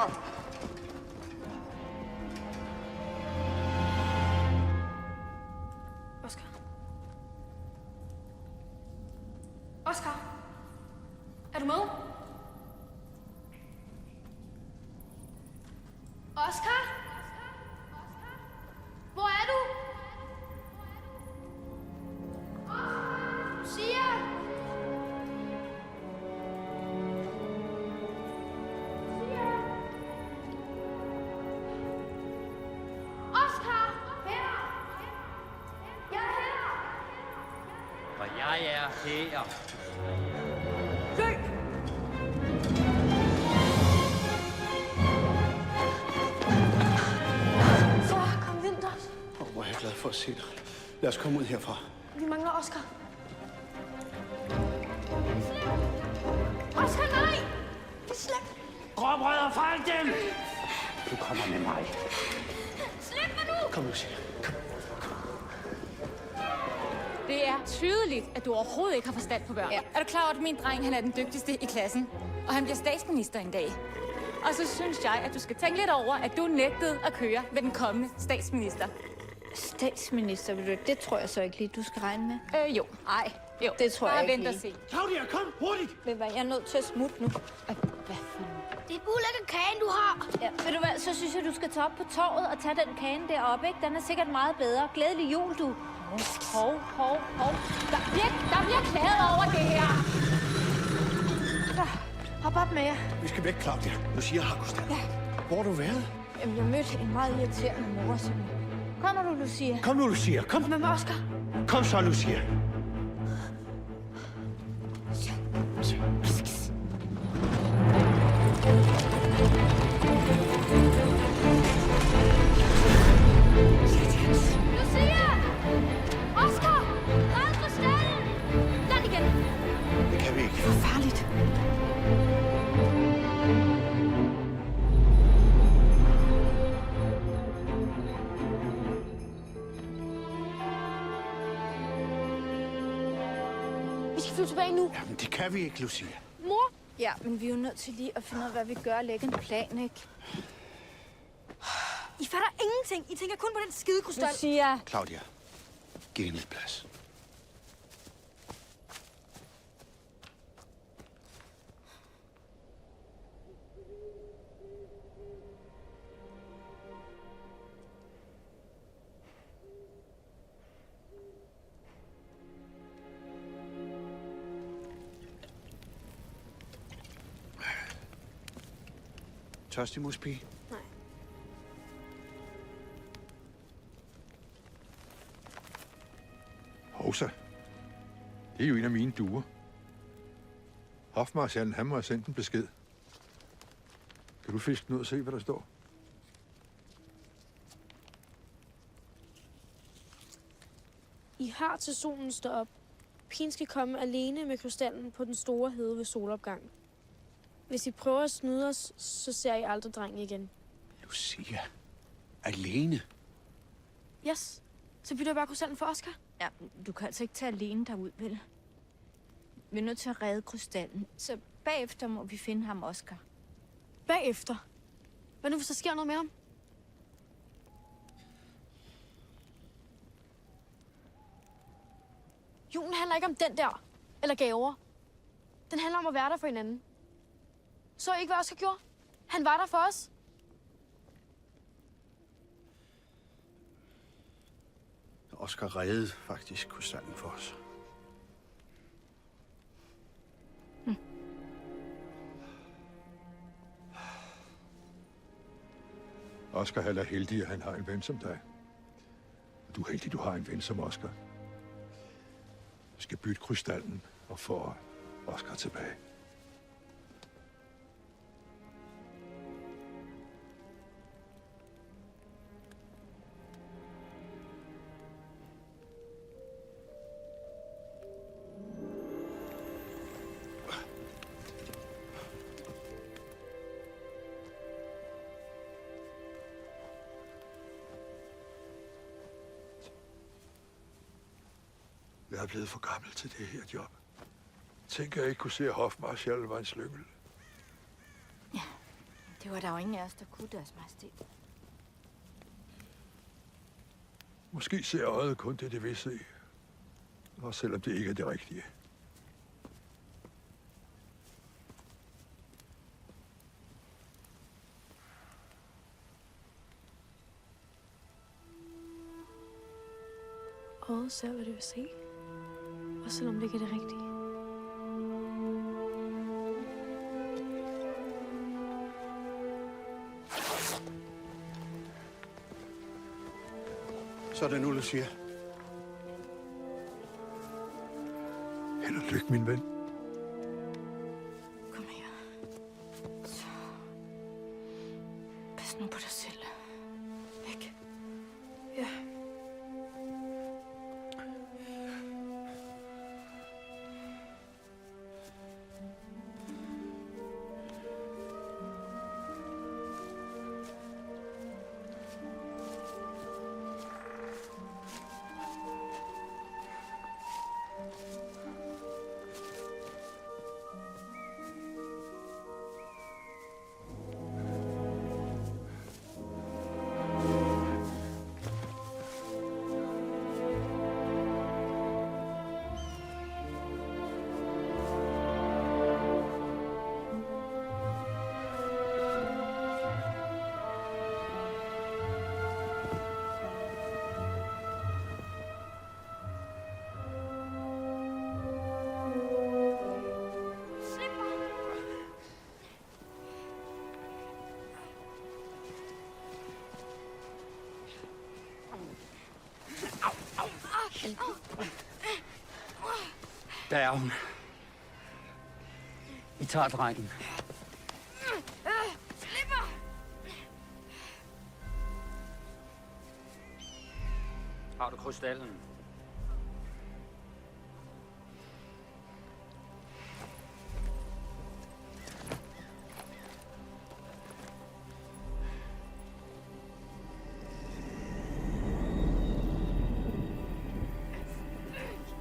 Oscar. Oscar. Er du med? Oscar? Hvor er du? Lucia? Oscar! Her! Jeg er her! Og jeg er her. Løb! Så kom Vinter. Hvor er jeg glad for at se dig. Lad os komme ud herfra. Vi mangler Oscar. Oscar, nej! Det er slemt. Gråbrødre, fang dem! Du kommer med mig. Slip mig nu! Kom, Lucia. Det er tydeligt, at du overhovedet ikke har forstand på børn. Ja. Er du klar over, at min dreng han er den dygtigste i klassen? Og han bliver statsminister en dag. Og så synes jeg, at du skal tænke lidt over, at du nægtede at køre med den kommende statsminister. Statsminister, vil du? Det tror jeg så ikke lige, du skal regne med. Jo. Nej, Jo. det tror jeg Bare ikke vent og lige. se. Claudia, kom hurtigt! Ved hvad, jeg er nødt til at smutte nu. Hvad for noget? Det er ulækker kagen, du har. Ja, ved du hvad, så synes jeg, du skal tage op på torvet og tage den kane deroppe, ikke? Den er sikkert meget bedre. Glædelig jul, du. Hov. Der bliver klaget over det her. Så, hop op med jer. Vi skal væk, Claudia. Lucia har konstant. Ja. Hvor har du været? Jamen, jeg mødte en meget irriterende mor, simpelthen. Kommer du, Lucia? Kom nu, Lucia. Kom. Med Oscar. Kom så, Lucia. Lucia! Oscar! Red krystallen! Land igen. Det kan vi ikke. Det er farligt. Vi skal flyve tilbage nu. Jamen, det kan vi ikke, Lucia. Mor? Ja, men vi er jo nødt til lige at finde ud af, hvad vi gør og lægge en plan, ikke? I fatter ingenting. I tænker kun på den skide krystal. Lucia! Claudia, giv hende lidt plads. Tørstig muspige? Nej. Hovsa. Det er jo en af mine duer. Hofmarschallen, han må have sendt en besked. Kan du fiske den ud og se, hvad der står? I har til solen står op. Pigen skal komme alene med krystallen på den store hede ved solopgang. Hvis I prøver at snyde os, så ser I aldrig drengen igen. Lucia. Alene? Yes. Så bytter jeg bare krystallen for Oscar. Ja, du kan altså ikke tage alene derud, vel? Vi er nødt til at redde krystallen. Så bagefter må vi finde ham, Oscar. Bagefter? Hvad nu, hvis der sker noget med ham? Julen handler ikke om den der. Eller gaver. Den handler om at være der for hinanden. Så I ikke, hvad Oscar gjorde? Han var der for os. Oscar reddede faktisk krystallen for os. Oscar er heldig, at han har en ven som dig. Og du er heldig, du har en ven som Oscar. Du skal bytte krystallen og få Oscar tilbage. Jeg er blevet for gammel til det her job. Tænk, jeg ikke kunne se, at hofmarskalen var en slyngel. Det var der jo ingen af os, der kunne, Deres Majestæt. Måske ser øjet kun det vil se. Også selvom det ikke er det rigtige. Øjet ser, hvad det vil se. Også selvom det ikke er det rigtige. Så er det nu, Lucia. Held og lykke, min ven. Kom her. Så. Pas nu på dig selv. Ikke? Ja. Der er hun. Vi tager drengen. Slipper! Har du krystallen?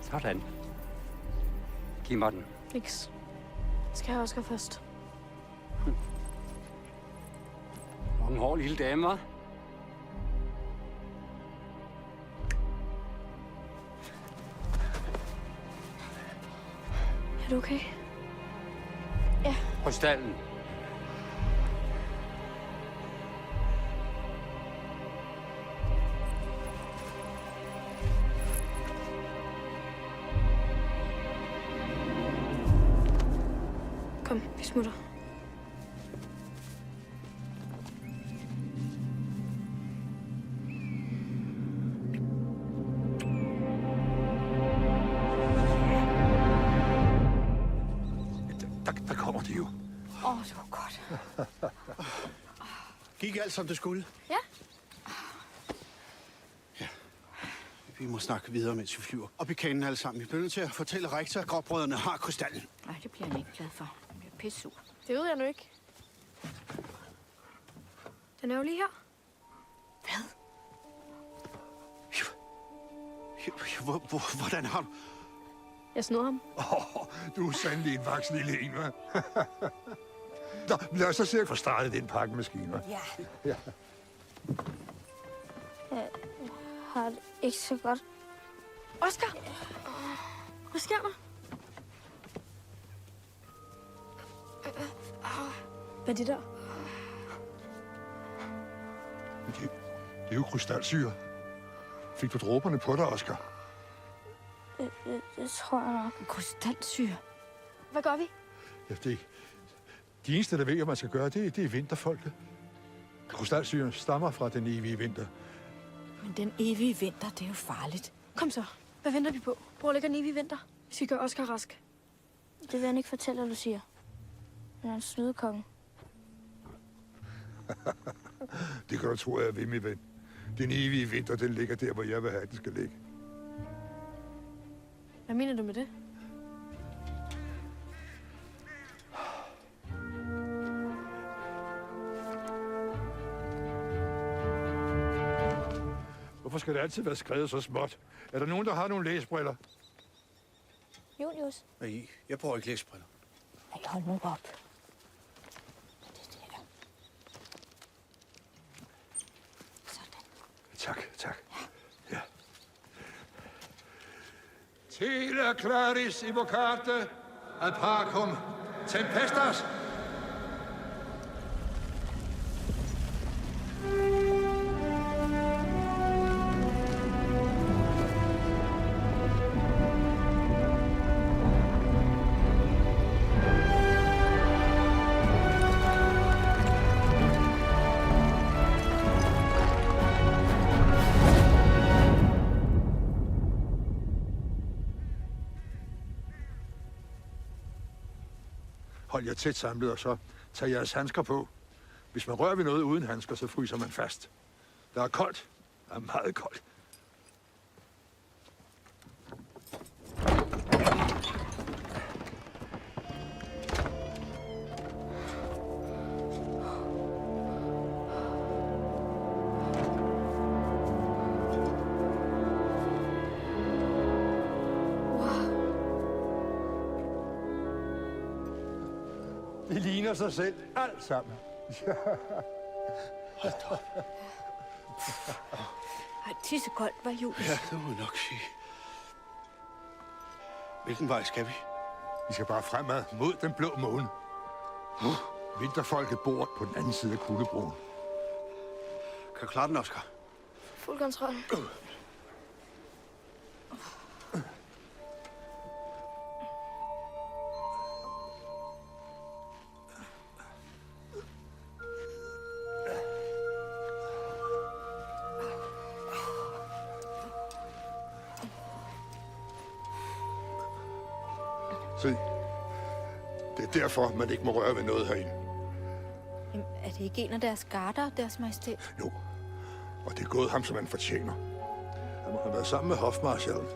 Sådan. Giv mig den. Niks. Skal jeg Oscar først? Mange hår, lille dame, hva'? Er du okay? Ja. Krystallen. Kom, vi smutter. Der kommer de jo. Det var godt. Gik alt, som det skulle? Ja. Vi må snakke videre, mens vi flyver. Op i kanen alle sammen. Vi bliver nødt til at fortælle rektor, at gråbrødrene har krystallen. Nej, det bliver han ikke glad for. Han bliver pissur. Det ved jeg nu ikke. Den er jo lige her. Hvordan har du... Jeg snor ham. Du er sandelig en vaks lille en, hva'? Nå, lad os så se at få startet den pakkemaskine, hva'? Ja. Ja. Jeg har det ikke så godt. Oscar! Hvad sker der? Hvad er det der? Det er jo krystalsyre. Fik du dråberne på dig, Oscar? Det tror jeg nok. Krystalsyre. Hvad gør vi? Ja, de eneste, der ved, hvad man skal gøre, det er vinterfolket. Krystalsyren stammer fra den evige vinter. Men den evige vinter, det er jo farligt. Kom så. Hvad venter vi på? Hvor ligger den evige vinter? Vi skal gøre Oscar rask. Det vil han ikke fortælle, hvad du siger. Han er en snydekonge. Det kan du tro, jeg vil, min ven. Den evige vinter, den ligger der, hvor jeg vil have, den skal ligge. Hvad mener du med det? Hvorfor skal det altid være skrevet så småt? Er der nogen, der har nogle læsebriller? Julius. Nej, jeg bruger ikke læsebriller. Ej, hold nu op. Tak. Ja. Tele claris evocate ad parcum tempestas. Hold jer tæt samlet, og så tag jeres handsker på. Hvis man rører ved noget uden handsker, så fryser man fast. Der er koldt. Der er meget koldt. Det ligner sig selv, alt sammen. Hold da op. Ej, tissekoldt, var Julius. Ja, det må jeg nok sige. Hvilken vej skal vi? Vi skal bare fremad mod den blå måne. Vinterfolket bor på den anden side af Kuldebroen. Kan du klare den, Oscar? Fuld kontrol. Se, det er derfor, man ikke må røre ved noget herinde. Jamen, er det ikke en af deres garder, deres majestæt? Jo, og det er gået ham, som han fortjener. Han må have været sammen med hofmarschallen.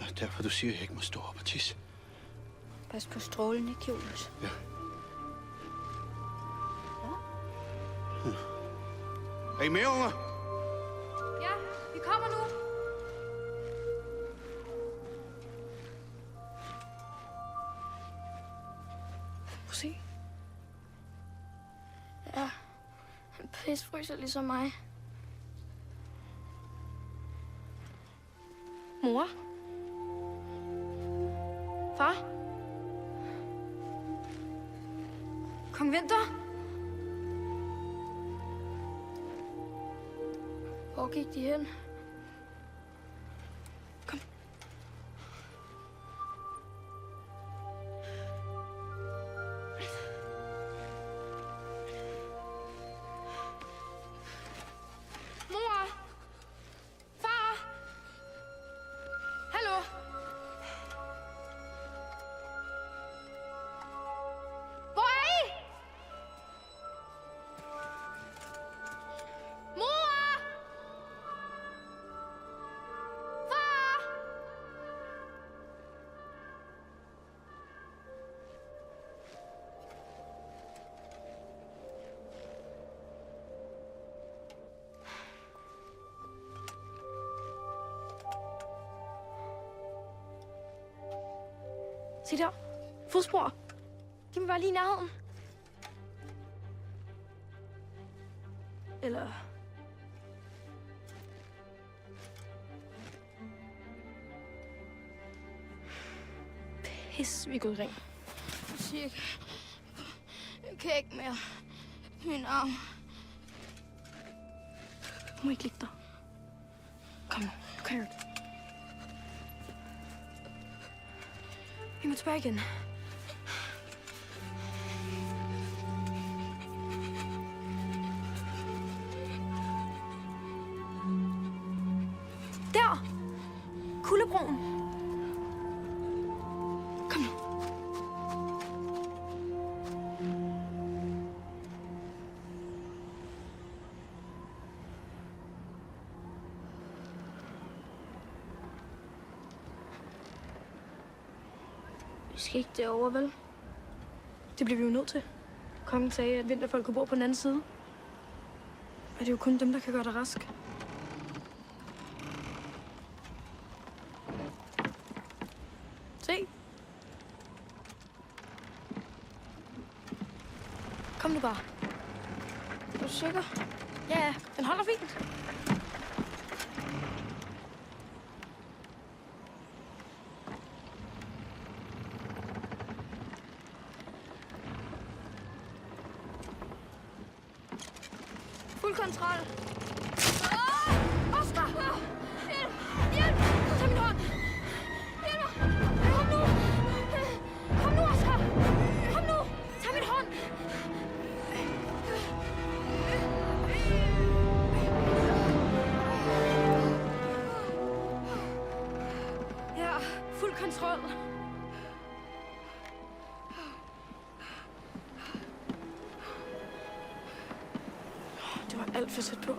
Ja, derfor du siger, at jeg ikke må stå op og tisse. Pas på strålen, ikke, Julius? Ja. Er I med, unger? Ja, vi kommer nu. Prøv at se. Ja, han pisfryser ligesom mig. Mor? Far? Kong Vinter? Hvor gik de hen? Mor! Far! Hallo? Hvor er I? Mor! Far! Se der. Fodspor. De må være lige i nærheden. Eller... Pis, vi er gået i ring. Jeg kan ikke mere. Min arm. Du må ikke ligge der. Kom nu, du kan det. Vi må tilbage igen. Der! Kuldebroen. Kom nu. Vi skal ikke derover, vel? Det bliver vi jo nødt til. Kongen sagde, at vinterfolk kunne bo på den anden side. Og det er jo kun dem, der kan gøre dig rask. Se. Kom nu bare. Er du sikker? Ja, den holder fint. Fuld kontrol. Oscar! Hjælp! Hjælp! Tag min hånd! Hjælp mig! Kom nu! Kom nu, Oscar! Kom nu! Tag min hånd! Ja, fuld kontrol. Det var alt for tæt på.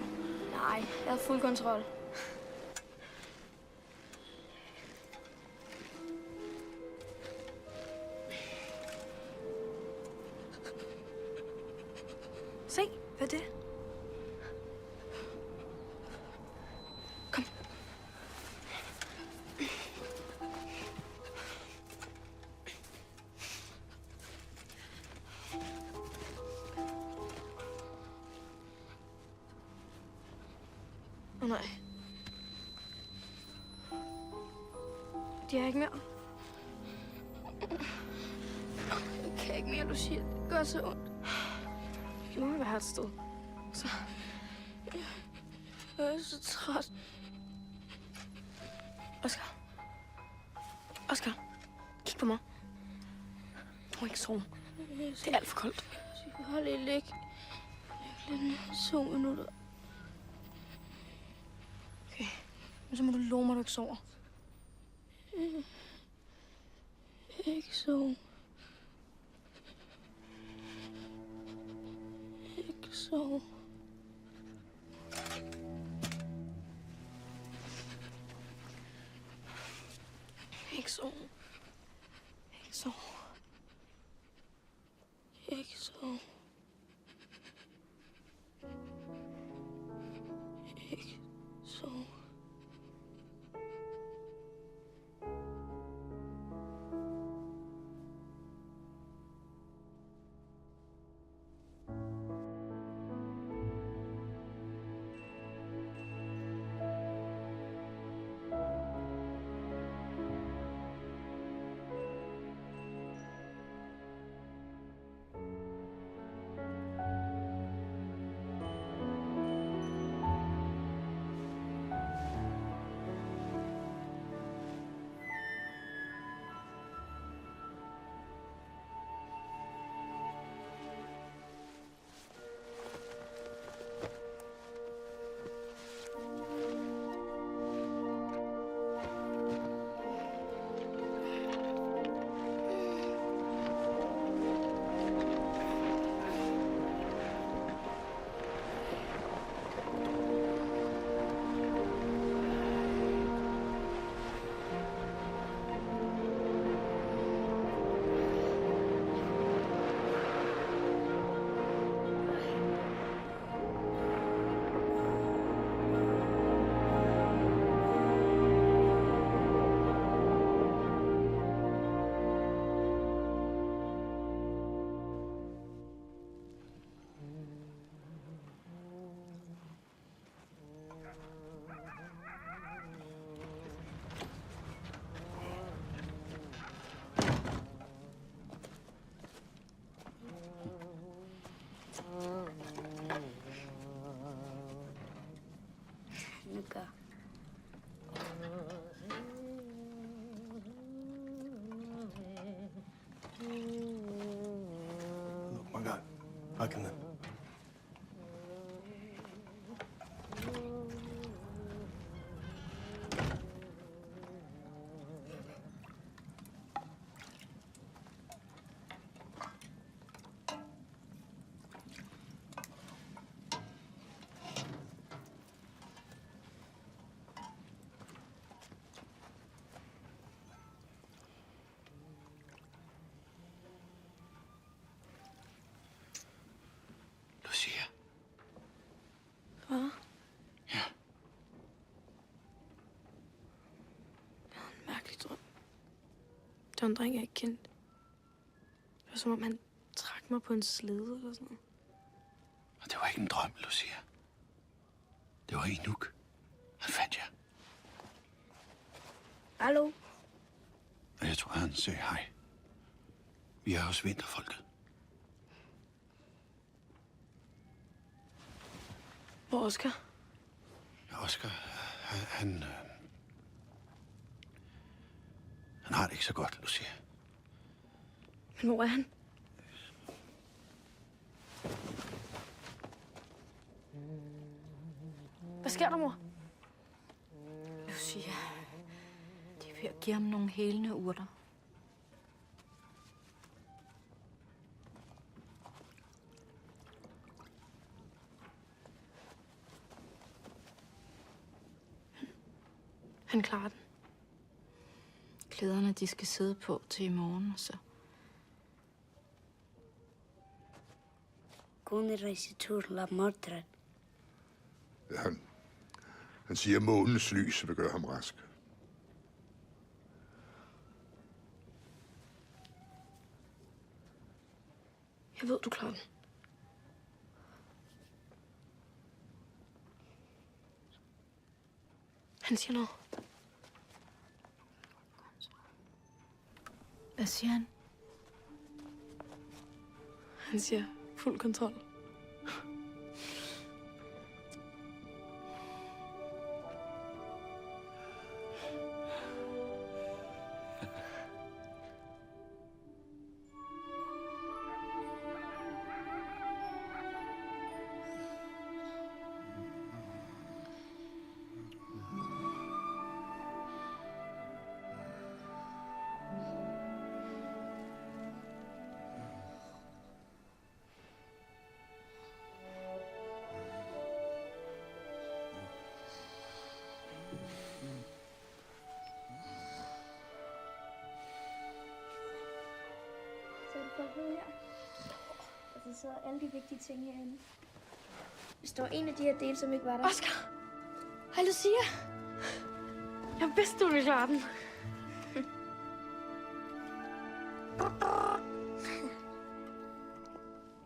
Nej, jeg havde fuld kontrol. Se, hvad er det? Kom. Åh nej. De er ikke mere. Jeg kan ikke mere, du siger. Det gør så ondt. Nu må være et sted. Så. Jeg er så træt. Oscar. Oscar. Kig på mig. Du må ikke sove. Det er alt for koldt. Jeg skal holde i læg. Lidt 2 minutter. Okay. Men så må du love mig, at du ikke sover. Ikke sove. Ikke sove. Ikke sove. Ikke sove. Ikke sove. Ikke sove. Hakkını. Lucia. Far? Ja. Jeg havde en mærkelig drøm. Det var en dreng, jeg ikke kendte. Det var som om, han trak mig på en slede eller sådan noget. Og det var ikke en drøm, Lucia. Det var Inuk. Han fandt jer. Hallo? Og jeg tror, han sagde hej. Vi er hos vinterfolket. Hvor er Oscar? Ja, Oscar, han har det ikke så godt, Lucia. Men hvor er han? Hvad sker der, mor? Lucia, de er ved at give ham nogle helende urter. Han klarer den. Klæderne, de skal sidde på til i morgen, og så... Han siger, at månens lys vil gøre ham rask. Jeg ved, du klarer den. Han siger noget. Hvad siger han? Han siger fuld kontrol. Så er det folk med her. Og så sidder alle de vigtige ting herinde. Hvis der var en af de her dele, som ikke var der. Oscar! Hej, Lucia! Jeg vidste, du ville klare den.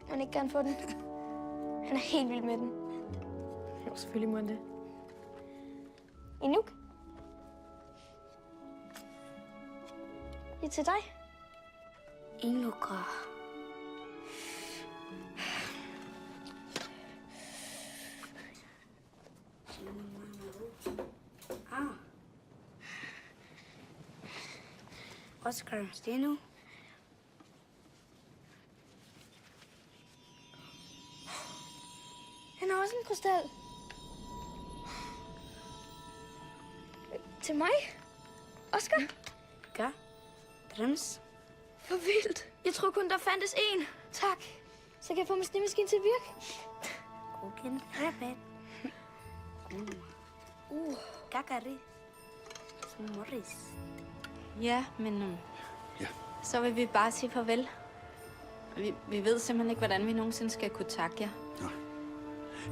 Han ikke gerne få den. Han er helt vild med den. Jo, selvfølgelig må han det. Inuk? Det er til dig. Inuka. Oscar, Steno. Han har også en krystal. Til mig? Oscar? Ja. Drems. Hvor vildt. Jeg tror kun, der fandtes én. Tak. Så kan jeg få min snemaskine til at virke. Koken. Rabat. Kakari. Morris. Ja, men Ja. så vil vi bare sige farvel. Vi ved simpelthen ikke, hvordan vi nogensinde skal kunne takke jer.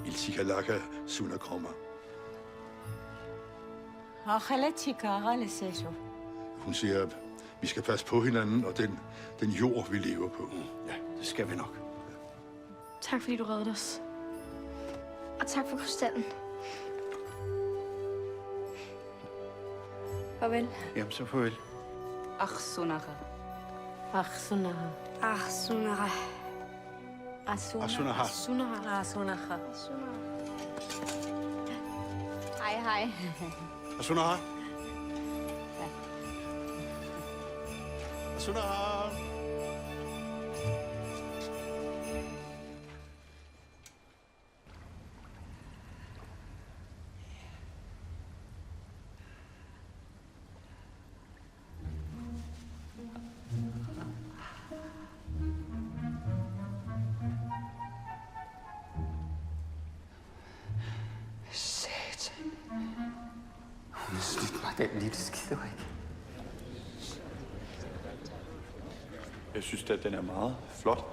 Iltikalaka Sunakroma. Hun siger, at vi skal passe på hinanden og den jord, vi lever på. Ja, det skal vi nok. Tak, fordi du reddede os. Og tak for krystallen. Farvel. Jamen, så farvel. Achsunaha. Achsunaha. Achsunaha. Asunaha. Achsunaha. Achsunaha. Hej, hej. Asunaha. Asunaha. Den lille skiderik. Jeg synes at den er meget flot.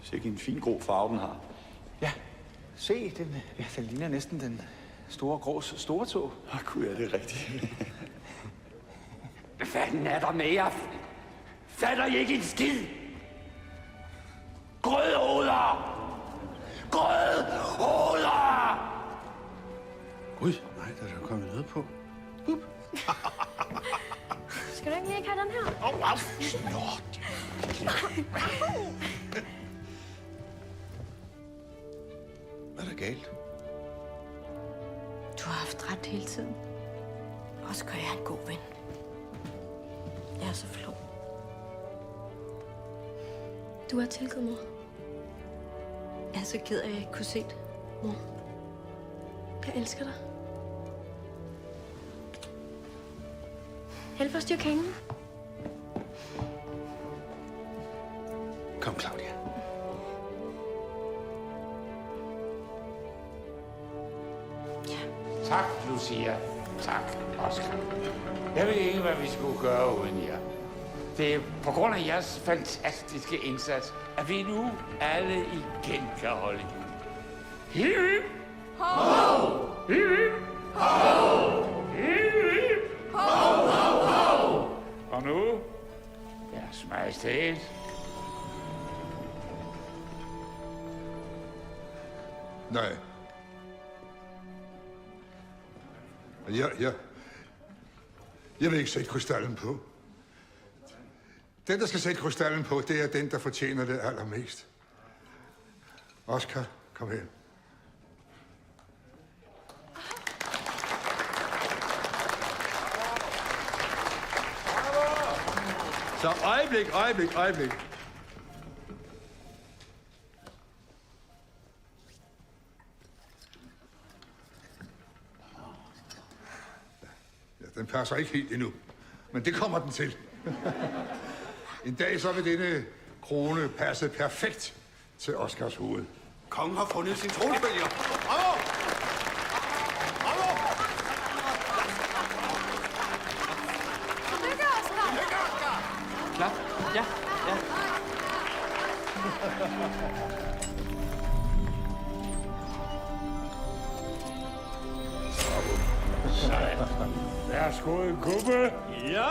Sikke en fin grå farve, den har. Ja, se, den ligner næsten den store grås store tog. Gud, ja, det er rigtigt. Hvad fanden er der med jer? Fatter I ikke en skid? Grødhoveder! Grødhoveder! Gud, nej, der er kommet noget på. Skal du egentlig ikke have den her? Hvad er der galt? Du har haft ret hele tiden. Oscar, jeg er en god ven. Jeg er så flov. Du har tilgivet mig. Jeg er så ked af, at jeg ikke kunne se det, mor. Jeg elsker dig. Hjælp os styrke hængen. Kom, Claudia. Tak, Lucia. Tak, Oscar. Jeg ved ikke, hvad vi skulle gøre uden jer. Det er på grund af jeres fantastiske indsats, at vi nu alle igen kan holde jul. Hip, hip. Ho! Hip, hip. Ho! Hip, hip. Ho, ho, ho! Og nu, Jeres Majestæt. Nej. Jeg vil ikke sætte krystallen på. Den, der skal sætte krystallen på, det er den, der fortjener det allermest. Oscar, kom her. Så øjeblik. Den passer ikke helt endnu, men det kommer den til. En dag så vil denne krone passe perfekt til Oscars hoved. Kongen har fundet sin tronfølger. Bravo! Bravo! Lykke, Oscar! Lykke, Oscar! Klap. Ja. Værsgo, Gubbe. Ja.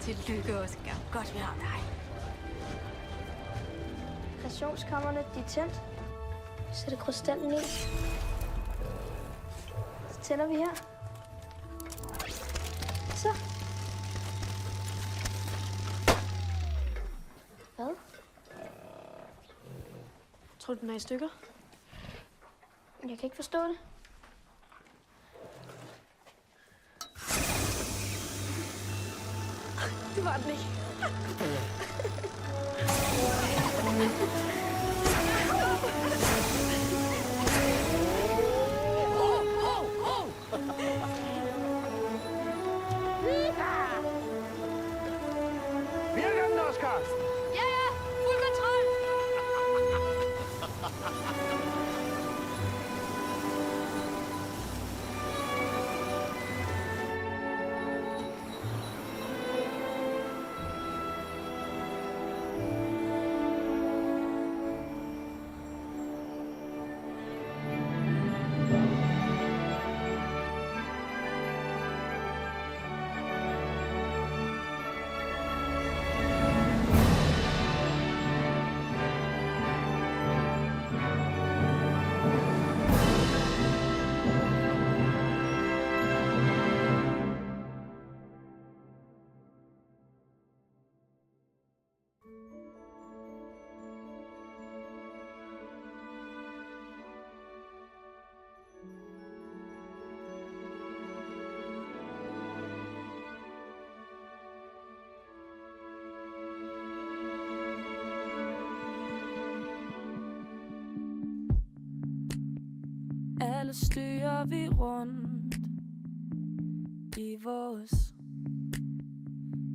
Tillykke, Oscar. Godt, vi har dig. Rationskammerne, de er tændt. Sætter krystallen i. Så tænder vi her. Så. Hvad? Tror du, den er i stykker? Jeg kan ikke forstå det. Det var den ikke. Virker den, Oscar? Ja, fuld kontrol! stille styrer vi rundt i vores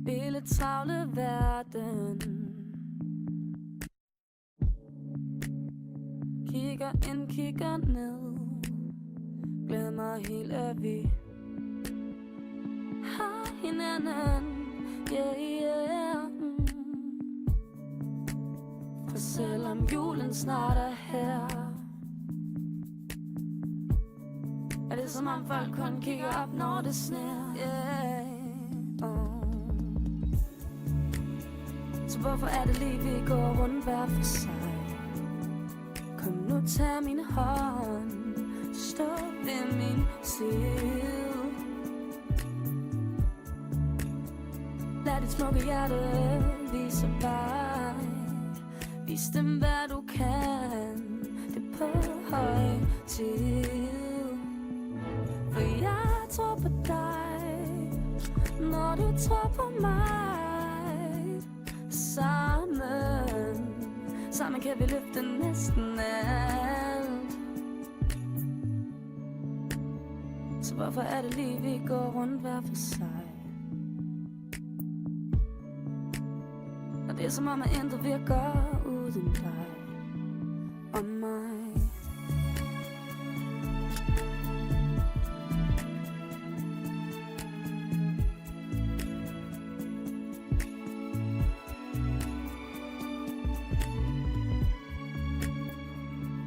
lille travle verden. Kigger ind, kigger ned, glemmer helt at vi har hinanden. Yeah, yeah. For selvom julen snart er her, er det som om folk kun kigger op, når det sner. Yeah. Så hvorfor er det lige, vi går rundt hver for sig? Kom nu, tag min hånd, stå ved min side. Lad dit smukke hjerte vise vej. Vis dem, hvad du kan, det er på høj tid. For jeg tror på dig, når du tror på mig. Sammen kan vi løfte næsten alt. Så hvorfor er det lige, vi går rundt hver for sig? Og det er som om, at intet virker uden dig og mig.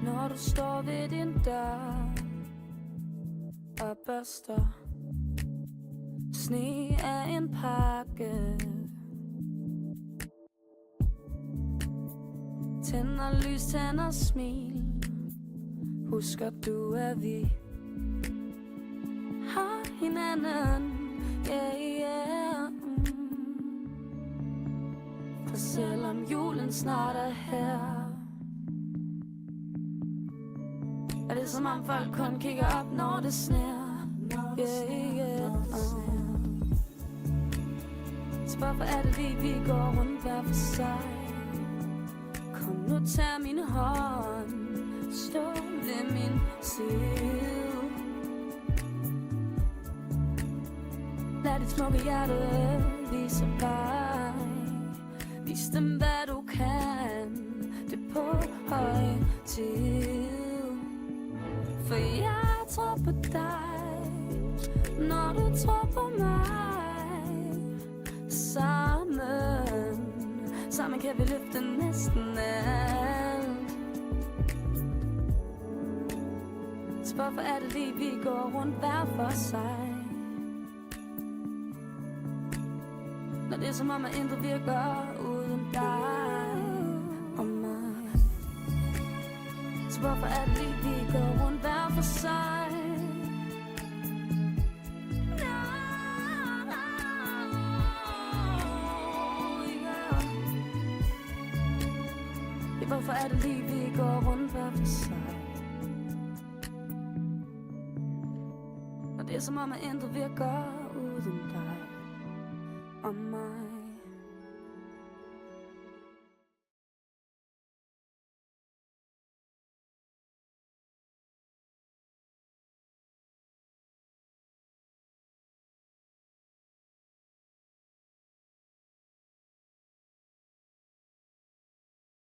Når du står ved din dør og børster sne af en pakke, tænder lys, tænder smil, husker du, at vi har hinanden. Yeah, yeah. For selvom julen snart er her, er det som om folk kun kigger op, når det sner. Yeah, yeah. Så hvorfor er det lige, vi går rundt hver for sig? Kom nu, tag min hånd, stå ved min side. Lad dit smukke hjerte vise vej. Vis dem, hvad du kan, det er på høj tid. For jeg tror på dig, når du tror på mig. Sammen kan vi løfte næsten alt. Så hvorfor er det lige, vi går rundt hver for sig? Når det er som om, at intet virker uden dig og mig. Så hvorfor er det lige, vi går rundt hver for sig? Hvorfor er det lige, vi går rundt hver for sig? Og det er som om, at intet virker